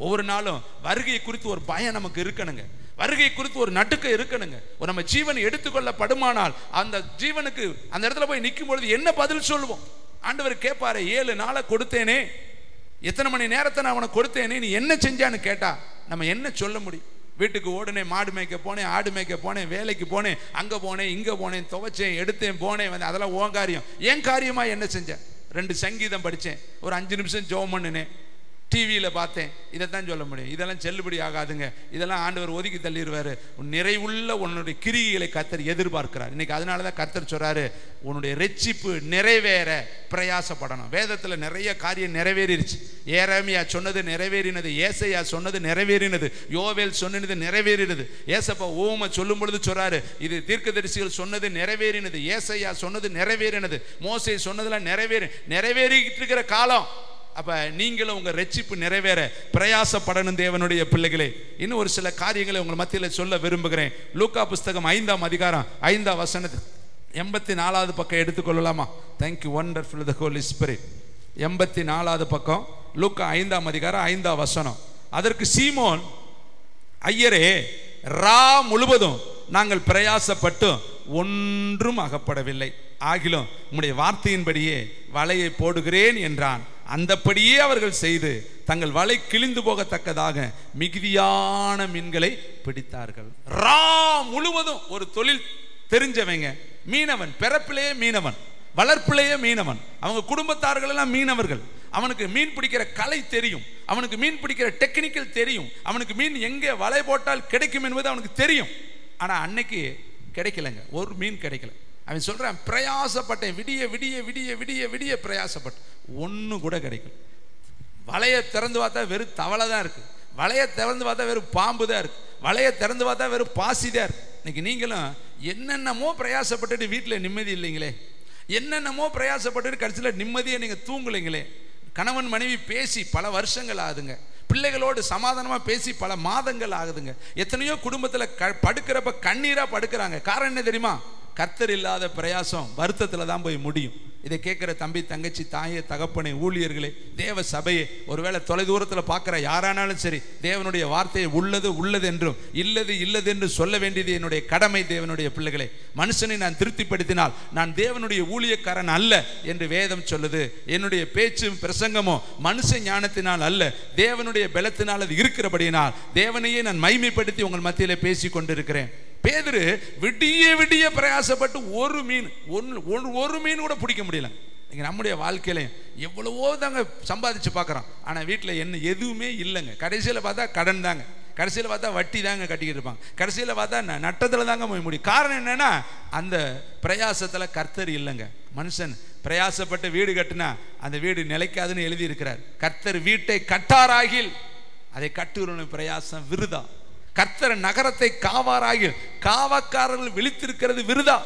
A: ஒவ்வொரு நாளும் வருகையை குறித்து ஒரு பயம் நமக்கு இருக்கணுங்க. வருகை குறித்து ஒரு நடுக்கம் இருக்கணுங்க. ஒரு நம்ம ஜீவன் எடுத்துக்கொள்ளப்படுமானால் அந்த ஜீவனுக்கு அந்த இடத்துல போய் நிற்கும் பொழுது என்ன பதில் சொல்லுவோம்? ஆண்டவர் கேட்பாரு, 7 நாளை கொடுத்தேனே, எத்தனை மணி நேரத்தை நான் அவனை கொடுத்தேனே, நீ என்ன செஞ்சான்னு கேட்டா நம்ம என்ன சொல்ல முடியும்? வீட்டுக்கு ஓடுனேன், மாடு மேய்க்க போனேன், ஆடு மேய்க்க போனேன், வேலைக்கு போனேன், அங்கே போனேன், இங்கே போனேன், துவைச்சேன், எடுத்தேன், போனேன், வந்து அதெல்லாம் ஓன் காரியம். ஏன் காரியமா என்ன செஞ்சேன்? 2 சங்கீதம் படித்தேன், ஒரு 5 நிமிஷம் ஜெபம் பண்ணினேன், டிவியில் பார்த்தேன். இதைத்தான் சொல்ல முடியும். இதெல்லாம் செல்லுபடி ஆகாதுங்க. இதெல்லாம் ஆண்டவர் ஒதுக்கி தள்ளிடுவார். நிறைவுள்ள உன்னுடைய கிரியைகளை கர்த்தர் எதிர்பார்க்கிறார். இன்னைக்கு அதனால தான் கர்த்தர் சொல்றாரு, உன்னுடைய ரட்சிப்பு நிறைவேற பிரயாசப்படணும். வேதத்தில் நிறைய காரியம் நிறைவேறிடுச்சு. ஏரேமியா சொன்னது நிறைவேறினது, ஏசையா சொன்னது நிறைவேறினது, யோவேல் சொன்னது நிறைவேறினது. ஏசப்பா ஓம சொல்லும் பொழுது சொல்றாரு, இது தீர்க்கதரிசிகள் சொன்னது நிறைவேறினது, ஏசையா சொன்னது நிறைவேறினது, மோசே சொன்னதெல்லாம் நிறைவேறிக்கிட்டு இருக்கிற காலம். அப்ப நீங்களும் உங்க ரட்சிப்பு நிறைவேற பிரயாசப்படணும் தேவனுடைய பிள்ளைகளே. இன்னும் ஒரு சில காரியங்களை உங்கள் மத்தியில் சொல்ல விரும்புகிறேன். லூக்கா புஸ்தகம் 5ஆம் அதிகாரம் 5ஆம் வசனத்து 84வது பக்கம் எடுத்துக்கொள்ளலாமா? தேங்க்யூ, வண்டர்ஃபுல் தி ஹோலி ஸ்பிரிட். 84வது பக்கம், லூக்கா 5ஆம் அதிகாரம் 5ஆம் வசனம். அதற்கு சீமோன், ஐயரே, ரா முழுவதும் நாங்கள் பிரயாசப்பட்டு ஒன்றும் அகப்படவில்லை, ஆகிலும் உம்முடைய வார்த்தையின்படியே வலையை போடுகிறேன் என்றான். அந்தபடியே அவர்கள் செய்து தங்கள் வலை கிழிந்து போகத்தக்கதாக மிகுதியான மீன்களை பிடித்தார்கள். ரா முழுவதும் ஒரு தொழில் தெரிஞ்சவங்க, மீனவன், பிறப்பிலேயே மீனவன், வளர்ப்பிலேயே மீனவன், அவங்க குடும்பத்தார்கள் எல்லாம் மீனவர்கள். அவனுக்கு மீன் பிடிக்கிற கலை தெரியும், அவனுக்கு மீன் பிடிக்கிற டெக்னிக்கல் தெரியும், அவனுக்கு மீன் எங்கே வலை போட்டால் கிடைக்கும் என்பது அவனுக்கு தெரியும். ஆனா அன்னைக்கு கிடைக்கலங்க, ஒரு மீன் கிடைக்கல. அவன் சொல்றான், பிரயாசப்பட்டேன், விடிய விடிய விடிய விடிய விடிய பிரயாசப்பட்டேன், ஒண்ணு கூட கிடைக்கல. வலையை திறந்து பார்த்தா வெறும் தவளை தான் இருக்கு, வலையை திறந்து பார்த்தா வெறும் பாம்பு தான் இருக்கு, வலையை திறந்து பார்த்தா வெறும் பாசி தான் இருக்கு. இன்னைக்கு நீங்களும் என்னென்னமோ பிரயாசப்பட்டுட்டு வீட்டில் நிம்மதி இல்லைங்களே, என்னென்னமோ பிரயாசப்பட்டுட்டு கடைசியில் நிம்மதியை நீங்க தூங்கலைங்களே. கணவன் மனைவி பேசி பல வருஷங்கள் ஆகுதுங்க, பிள்ளைகளோடு சமாதானமாக பேசி பல மாதங்கள் ஆகுதுங்க. எத்தனையோ குடும்பத்தில் படுக்கிறப்ப கண்ணீரா படுக்கிறாங்க. காரணம் என்ன தெரியுமா? கர்த்தர் இல்லாத பிரயாசம் வருத்தத்தில் தான் போய் முடியும். இதை கேட்குற தம்பி, தங்கச்சி, தாயே, தகப்பனே, ஊழியர்களே, தேவ சபையே, ஒருவேளை தொலை தூரத்தில் பார்க்குற யாரானாலும் சரி, தேவனுடைய வார்த்தையை உள்ளது உள்ளது என்றும் இல்லது இல்லது என்று சொல்ல வேண்டியது என்னுடைய கடமை. தேவனுடைய பிள்ளைகளே, மனுஷனை நான் திருப்திப்படுத்தினால் நான் தேவனுடைய ஊழியக்காரன் அல்ல என்று வேதம் சொல்லுது. என்னுடைய பேச்சும் பிரசங்கமும் மனுஷ ஞானத்தினால் அல்ல, தேவனுடைய பலத்தினால் அது இருக்கிறபடியினால் தேவனையே நான் மைமைப்படுத்தி உங்கள் மத்தியில் பேசி கொண்டிருக்கிறேன். பேதுரு விடிய விடிய பிரயாசப்பட்டு ஒரு மீன் கூட பிடிக்க முடியல. இங்கே நம்முடைய வாழ்க்கையில எவ்வளவோ தாங்க சம்பாதிச்சு பார்க்குறோம், ஆனால் வீட்டில் என்ன எதுவுமே இல்லைங்க. கடைசியில் பார்த்தா கடன் தாங்க, கடைசியில் பார்த்தா வட்டி தாங்க கட்டிக்கிட்டு இருப்பாங்க, கடைசியில் பார்த்தா நட்டத்தில் தாங்க போய் முடியும். காரணம் என்னன்னா, அந்த பிரயாசத்தில் கர்த்தர் இல்லைங்க. மனுஷன் பிரயாசப்பட்டு வீடு கட்டினா அந்த வீடு நிலைக்காதுன்னு எழுதி இருக்கிறார். கர்த்தர் வீட்டை கட்டாராகில் அதை கட்டுற பிரயாசம் விருதா. கர்த்தர் நகரத்தை காவாராகில் காவக்காரர்கள் விழித்திருக்கிறது விருதா.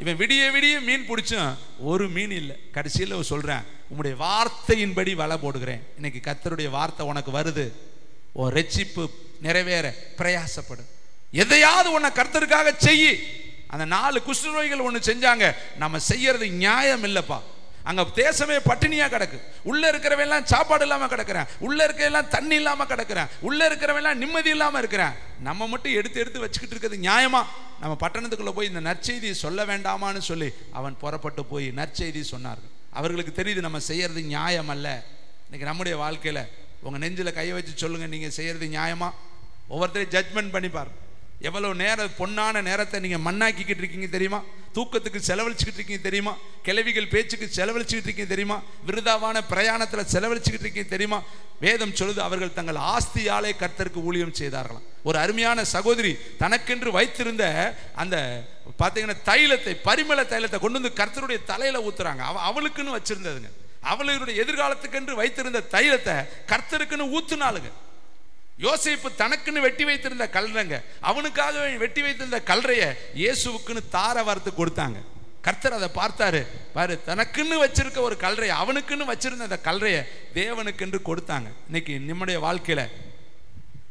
A: இவன் விடிய விடிய மீன் பிடிச்சும் ஒரு மீன் இல்லை. கடைசியில் சொல்றேன், உம்முடைய வார்த்தையின்படி வலை போடுகிறேன். இன்னைக்கு கர்த்தருடைய வார்த்தை உனக்கு வருது, ஓ ரட்சிப்பு நிறைவேற பிரயாசப்படும். எதையாவது உன்னை கர்த்தருக்காக செய்யி. அந்த 4 குஷ்டரோகிகள் ஒன்று செஞ்சாங்க. நம்ம செய்யறது நியாயம் இல்லப்பா. அங்க தேசமே பட்டினியா கிடக்கு, உள்ள இருக்கிறவெல்லாம் சாப்பாடு இல்லாம கிடக்குறேன், உள்ள இருக்கிறவெல்லாம் தண்ணி இல்லாம கிடக்குறேன், உள்ள இருக்கிறவெல்லாம் நிம்மதி இல்லாம இருக்கிறேன். நம்ம மட்டும் எடுத்து வச்சுக்கிட்டு இருக்கிறது நியாயமா? நம்ம பட்டணத்துக்குள்ள போய் இந்த நற்செய்தியை சொல்ல வேண்டாமான்னு சொல்லி அவன் புறப்பட்டு போய் நற்செய்தி சொன்னார்கள். அவர்களுக்கு தெரியுது நம்ம செய்யறது நியாயம் அல்ல. இன்னைக்கு நம்முடைய வாழ்க்கையில உங்க நெஞ்சில கையை வச்சு சொல்லுங்க, நீங்க செய்யறது நியாயமா? ஒவ்வொருத்தரையும் ஜட்மெண்ட் பண்ணி பாருங்க. எவ்வளவு நேரம் பொன்னான நேரத்தை நீங்க மண்ணாக்கிக்கிட்டு இருக்கீங்க தெரியுமா? தூக்கத்துக்கு செலவழிச்சுக்கிட்டு இருக்கீங்க தெரியுமா? கிளவிகள் பேச்சுக்கு செலவழிச்சுக்கிட்டு இருக்கீங்க தெரியுமா? விருதாவான பிரயாணத்தில் செலவழிச்சுக்கிட்டு இருக்கீங்க தெரியுமா? வேதம் சொல்லுது, அவர்கள் தங்கள் ஆஸ்தியாலே கர்த்தருக்கு ஊழியம் செய்தார்களாம். ஒரு அருமையான சகோதரி தனக்கென்று வைத்திருந்த அந்த பார்த்தீங்கன்னா தைலத்தை, பரிமள தைலத்தை கொண்டு வந்து கர்த்தருடைய தலையில ஊத்துறாங்க. அவளுக்குன்னு வச்சிருந்ததுங்க. அவளுடைய எதிர்காலத்துக்கென்று வைத்திருந்த தைலத்தை கர்த்தருக்குன்னு ஊத்துனாளுங்க. யோசேப்பு தனக்குன்னு வெட்டி வைத்திருந்த கல்றங்க, அவனுக்காக வெட்டி வைத்திருந்த கல்றைய இயேசுவுக்குன்னு தார வார்த்து கொடுத்தாங்க. கர்த்தர் அதை பார்த்தாரு, பாரு, தனக்குன்னு வச்சிருக்க ஒரு கல்றைய, அவனுக்குன்னு வச்சிருந்த அந்த கல்றைய தேவனுக்கென்று கொடுத்தாங்க. இன்னைக்கு நம்முடைய வாழ்க்கையில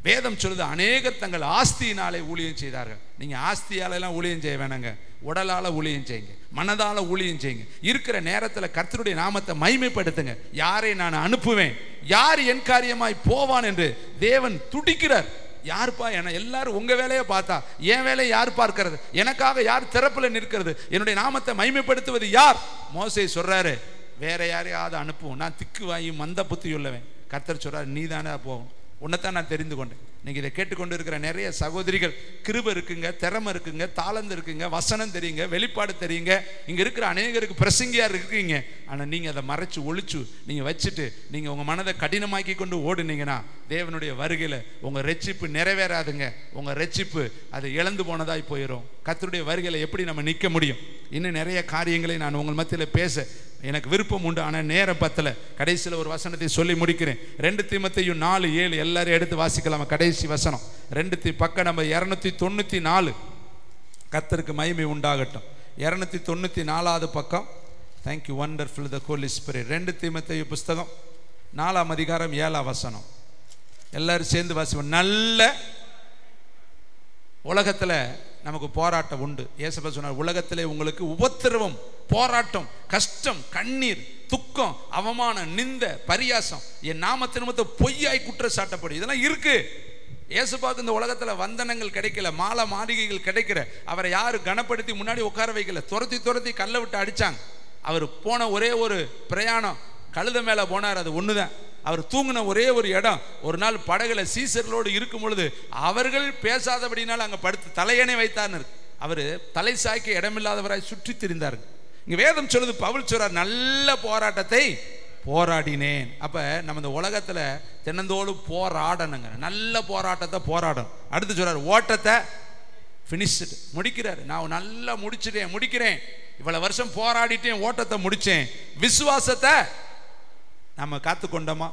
A: வேதம் சொல்லுது, அநேகர் தங்கள் ஆஸ்தியினாலே ஊழியம் செய்தார்கள். நீங்க ஆஸ்தியாலெல்லாம் ஊழியம் செய்ய வேணாங்க, உடலால ஊழியம் செய்யுங்க, மனதால ஊழியம் செய்யுங்க. இருக்கிற நேரத்தில் கர்த்தருடைய நாமத்தை மகிமைப்படுத்துங்க. யாரை நான் அனுப்புவேன், யார் என் காரியமாய் போவான் என்று தேவன் துடிக்கிறார். யாருப்பா என்ன, எல்லாரும் உங்க வேலையை பார்த்தா என் வேலையை யார் பார்க்கிறது, எனக்காக யார் திறப்புல நிற்கிறது, என்னுடைய நாமத்தை மகிமைப்படுத்துவது யார்? மோசே சொல்றாரு, வேற யாரையாவது அனுப்புவோம், நான் திக்கு வாங்கி மந்த புத்தி உள்ளவன். கர்த்தர் சொல்றாரு, நீ தானே போகும், உன்னைத்தான் நான் தெரிந்து கொண்டேன். இன்னைக்கு இதை கேட்டுக்கொண்டு இருக்கிற நிறைய சகோதரிகள் கிருபை இருக்குங்க, திறமை இருக்குங்க, தாளந்து இருக்குங்க, வசனம் தெரியுங்க, வெளிப்பாடு தெரியுங்க, இங்க இருக்கிற அநேகருக்கு பிரசங்கியா இருக்கீங்க. ஆனா நீங்க அதை மறைச்சு ஒழிச்சு நீங்க வச்சுட்டு நீங்க உங்க மனதை கடினமாக்கி கொண்டு ஓடுனீங்கன்னா தேவனுடைய வருகையில உங்க ரட்சிப்பு நிறைவேறாதுங்க. உங்க ரட்சிப்பு அது இழந்து போனதாய் போயிடும். கர்த்தருடைய வருகையில எப்படி நம்ம நிற்க முடியும்? இன்னும் நிறைய காரியங்களை நான் உங்கள் மத்தியில் பேச எனக்கு விருப்பம் உண்டு, ஆனால் நேரம் பத்தல. கடைசியில் ஒரு வசனத்தை சொல்லி முடிக்கிறேன். 2 தீமோத்தேயு 4:7 எல்லாரும் எடுத்து வாசிக்கலாமா? கடைசி வசனம் 2 பக்கம் நம்ம 294. கர்த்தருக்கு மகிமை உண்டாகட்டும். 294வது பக்கம். தேங்க்யூ வண்டர்ஃபுல் த ஹோலி ஸ்பிரிட். 2 தீமோத்தேயு புஸ்தகம் 4ஆம் அதிகாரம் 7ஆம் வசனம். எல்லாரும் சேர்ந்து வாசிப்போம். நல்ல உலகத்தில் நமக்கு போராட்டம் உண்டு. இயேசு சொன்னார், உலகத்திலே உங்களுக்கு உபத்திரவம், போராட்டம், கஷ்டம், கண்ணீர், துக்கம், அவமானம், நிந்த, பரியாசம், என் நாமத்தின் நிமித்தம் பொய்யாய் குற்றச்சாட்டப்படும், இதெல்லாம் இருக்கு. இயேசுபாவுக்கு இந்த உலகத்தில் வந்தனங்கள் கிடைக்கல, மாலை மாளிகைகள் கிடைக்கிற, அவரை யாரு கனப்படுத்தி முன்னாடி உட்கார வைக்கல, துரத்தி கல்லை விட்டு அடிச்சாங்க. அவர் போன ஒரே ஒரு பிரயாணம் கழுத மேலே போனார், அது ஒண்ணுதான். அவர் தூங்கின ஒரே ஒரு இடம், ஒரு நாள் படகுல சீசர்களோடு இருக்கும் பொழுது அவர்கள் பேசாதபடினால அங்கே படுத்து தலையணை வைத்தார்னு. அவர் தலை சாய்க்க இடமில்லாதவராய் சுற்றி திரிந்தார். இங்க வேதம் சொல்லுது, பவுல் சொல்றார், நல்ல போராட்டத்தை போராடினேன். அப்ப நம்ம இந்த உலகத்துல தினந்தோடு போராடணுங்க, நல்ல போராட்டத்தை போராடணும். அடுத்து சொல்றாரு, ஓட்டத்தை ஃபினிஷ்டு முடிக்கிறாரு. நான் நல்லா முடிக்கிறேன், இவ்வளவு வருஷம் போராடிட்டேன், ஓட்டத்தை முடிச்சேன். விசுவாசத்தை நம்ம காத்து கொண்டோமா?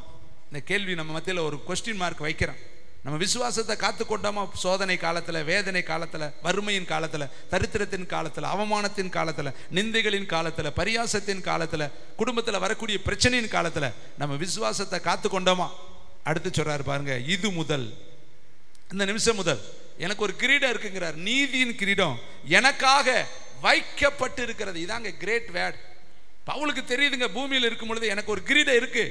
A: இந்த கேள்வி நம்ம மத்தியில் ஒரு கொஸ்டின் மார்க் வைக்கிறோம். நம்ம விசுவாசத்தை காத்து கொண்டோமா? சோதனை காலத்தில், வேதனை காலத்தில், வறுமையின் காலத்தில், தரித்திரத்தின் காலத்தில், அவமானத்தின் காலத்தில், நிந்தைகளின் காலத்தில், பரியாசத்தின் காலத்தில், குடும்பத்தில் வரக்கூடிய பிரச்சனையின் காலத்தில் நம்ம விசுவாசத்தை காத்து கொண்டோமா? அடுத்து சொல்றாரு பாருங்க, இது முதல், இந்த நிமிஷம் முதல் எனக்கு ஒரு கிரீடம் இருக்குங்கிறார். நீதியின் கிரீடம் எனக்காக வைக்கப்பட்டு இருக்கிறது. இதாங்க கிரேட் வேர்ட். பவுலுக்கு தெரியுதுங்க, பூமியில் இருக்கும் பொழுது எனக்கு ஒரு கிரீடம் இருக்கு.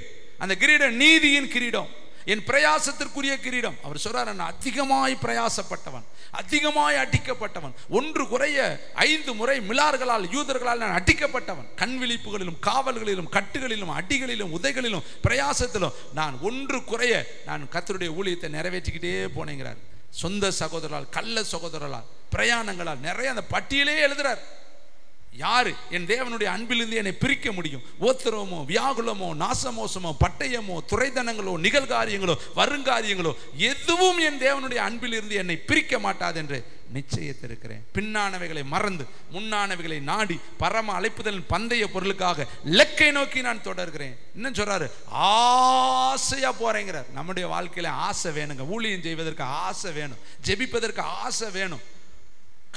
A: அந்த கிரீடம் நீதியின் கிரீடம், என் பிரயாசத்திற்குரிய கிரீடம். அவர் சொல்றார், நான் அதிகமாய் பிரயாசப்பட்டவன், அதிகமாய் அடிக்கப்பட்டவன், 1 குறைய 5 முறை மிலார்களால், யூதர்களால் நான் அடிக்கப்பட்டவன். கண் விழிப்புகளிலும், காவல்களிலும், கட்டுகளிலும், அடிகளிலும், உதைகளிலும், பிரயாசத்திலும் நான் 1 குறைய நான் கர்த்தருடைய ஊழியத்தை நிறைவேற்றிக்கிட்டே போனேங்கிறார். சொந்த சகோதரரால், கள்ள சகோதரரால், பிரயாணங்களால், நிறைய அந்த பட்டியலே எழுதுறார். யாரு என் தேவனுடைய அன்பிலிருந்து என்னை பிரிக்க முடியும்? ஓத்திரமோ, வியாகுலமோ, நாசமோசமோ, பட்டயமோ, துறைதனங்களோ, நிகழ்காரியங்களோ, வருங்காரியங்களோ எதுவும் என் தேவனுடைய அன்பிலிருந்து என்னை பிரிக்க மாட்டாது என்று நிச்சயத்திருக்கிறேன். பின்னானவைகளை மறந்து முன்னானவைகளை நாடி பரம அழைப்புதலின் பந்தய பொருளுக்காக லக்கை நோக்கி நான் தொடர்கிறேன். இன்னும் சொல்றாரு, ஆசையா போறேங்கிறார். நம்முடைய வாழ்க்கையில ஆசை வேணுங்க. ஊழியம் செய்வதற்கு ஆசை வேணும், ஜெபிப்பதற்கு ஆசை வேணும்,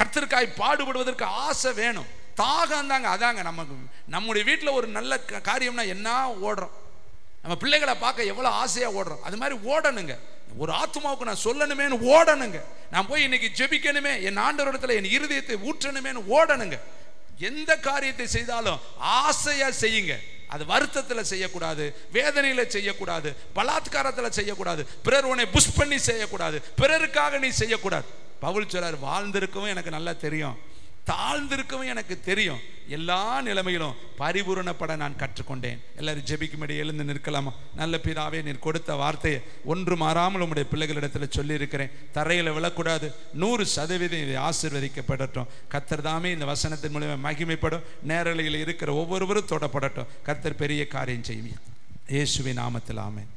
A: கர்த்தருக்காய் பாடுபடுவதற்கு ஆசை வேணும், தாகம் தாங்க. அதாங்க நமக்கு நம்முடைய வீட்டில் ஒரு நல்ல காரியம்னா என்ன ஓடுறோம், நம்ம பிள்ளைகளை பார்க்க எவ்வளோ ஆசையாக ஓடுறோம். அது மாதிரி ஓடணுங்க. ஒரு ஆத்மாவுக்கு நான் சொல்லணுமேனு ஓடணுங்க. நான் போய் இன்னைக்கு ஜெபிக்கணுமே, என் ஆண்டவரிடத்தில் என் இருதயத்தை ஊற்றணுமேனு ஓடணுங்க. எந்த காரியத்தை செய்தாலும் ஆசையா செய்யுங்க. அது வருத்தத்தில் செய்யக்கூடாது, வேதனையில செய்யக்கூடாது, பலாத்காரத்தில் செய்யக்கூடாது, பிறர் உன்னை புஷ் பண்ணி செய்யக்கூடாது, பிறருக்காக நீ செய்யக்கூடாது. பவுல் சொல்றார், வாழ்ந்திருக்கவும் எனக்கு நல்லா தெரியும், தாழ்ந்திருக்கவும் எனக்கு தெரியும், எல்லா நிலைமையிலும் பரிபூரணப்பட நான் கற்றுக்கொண்டேன். எல்லாரும் ஜெபிக்கும்படி எழுந்து நிற்கலாமா? நல்ல பிதாவே, நீர் கொடுத்த வார்த்தையை ஒன்று மாறாமல் உங்களுடைய பிள்ளைகளிடத்தில் சொல்லி இருக்கிறேன். தரையில் விழக்கூடாது. 100% இதை ஆசீர்வதிக்கப்படட்டும். கர்த்தர் தாமே இந்த வசனத்தின் மூலமா மகிமைப்படும். நேரலையில் இருக்கிற ஒவ்வொருவரும் தொடப்படட்டும். கர்த்தர் பெரிய காரியம் செய்வீர். இயேசுவின் நாமத்தில் ஆமென்.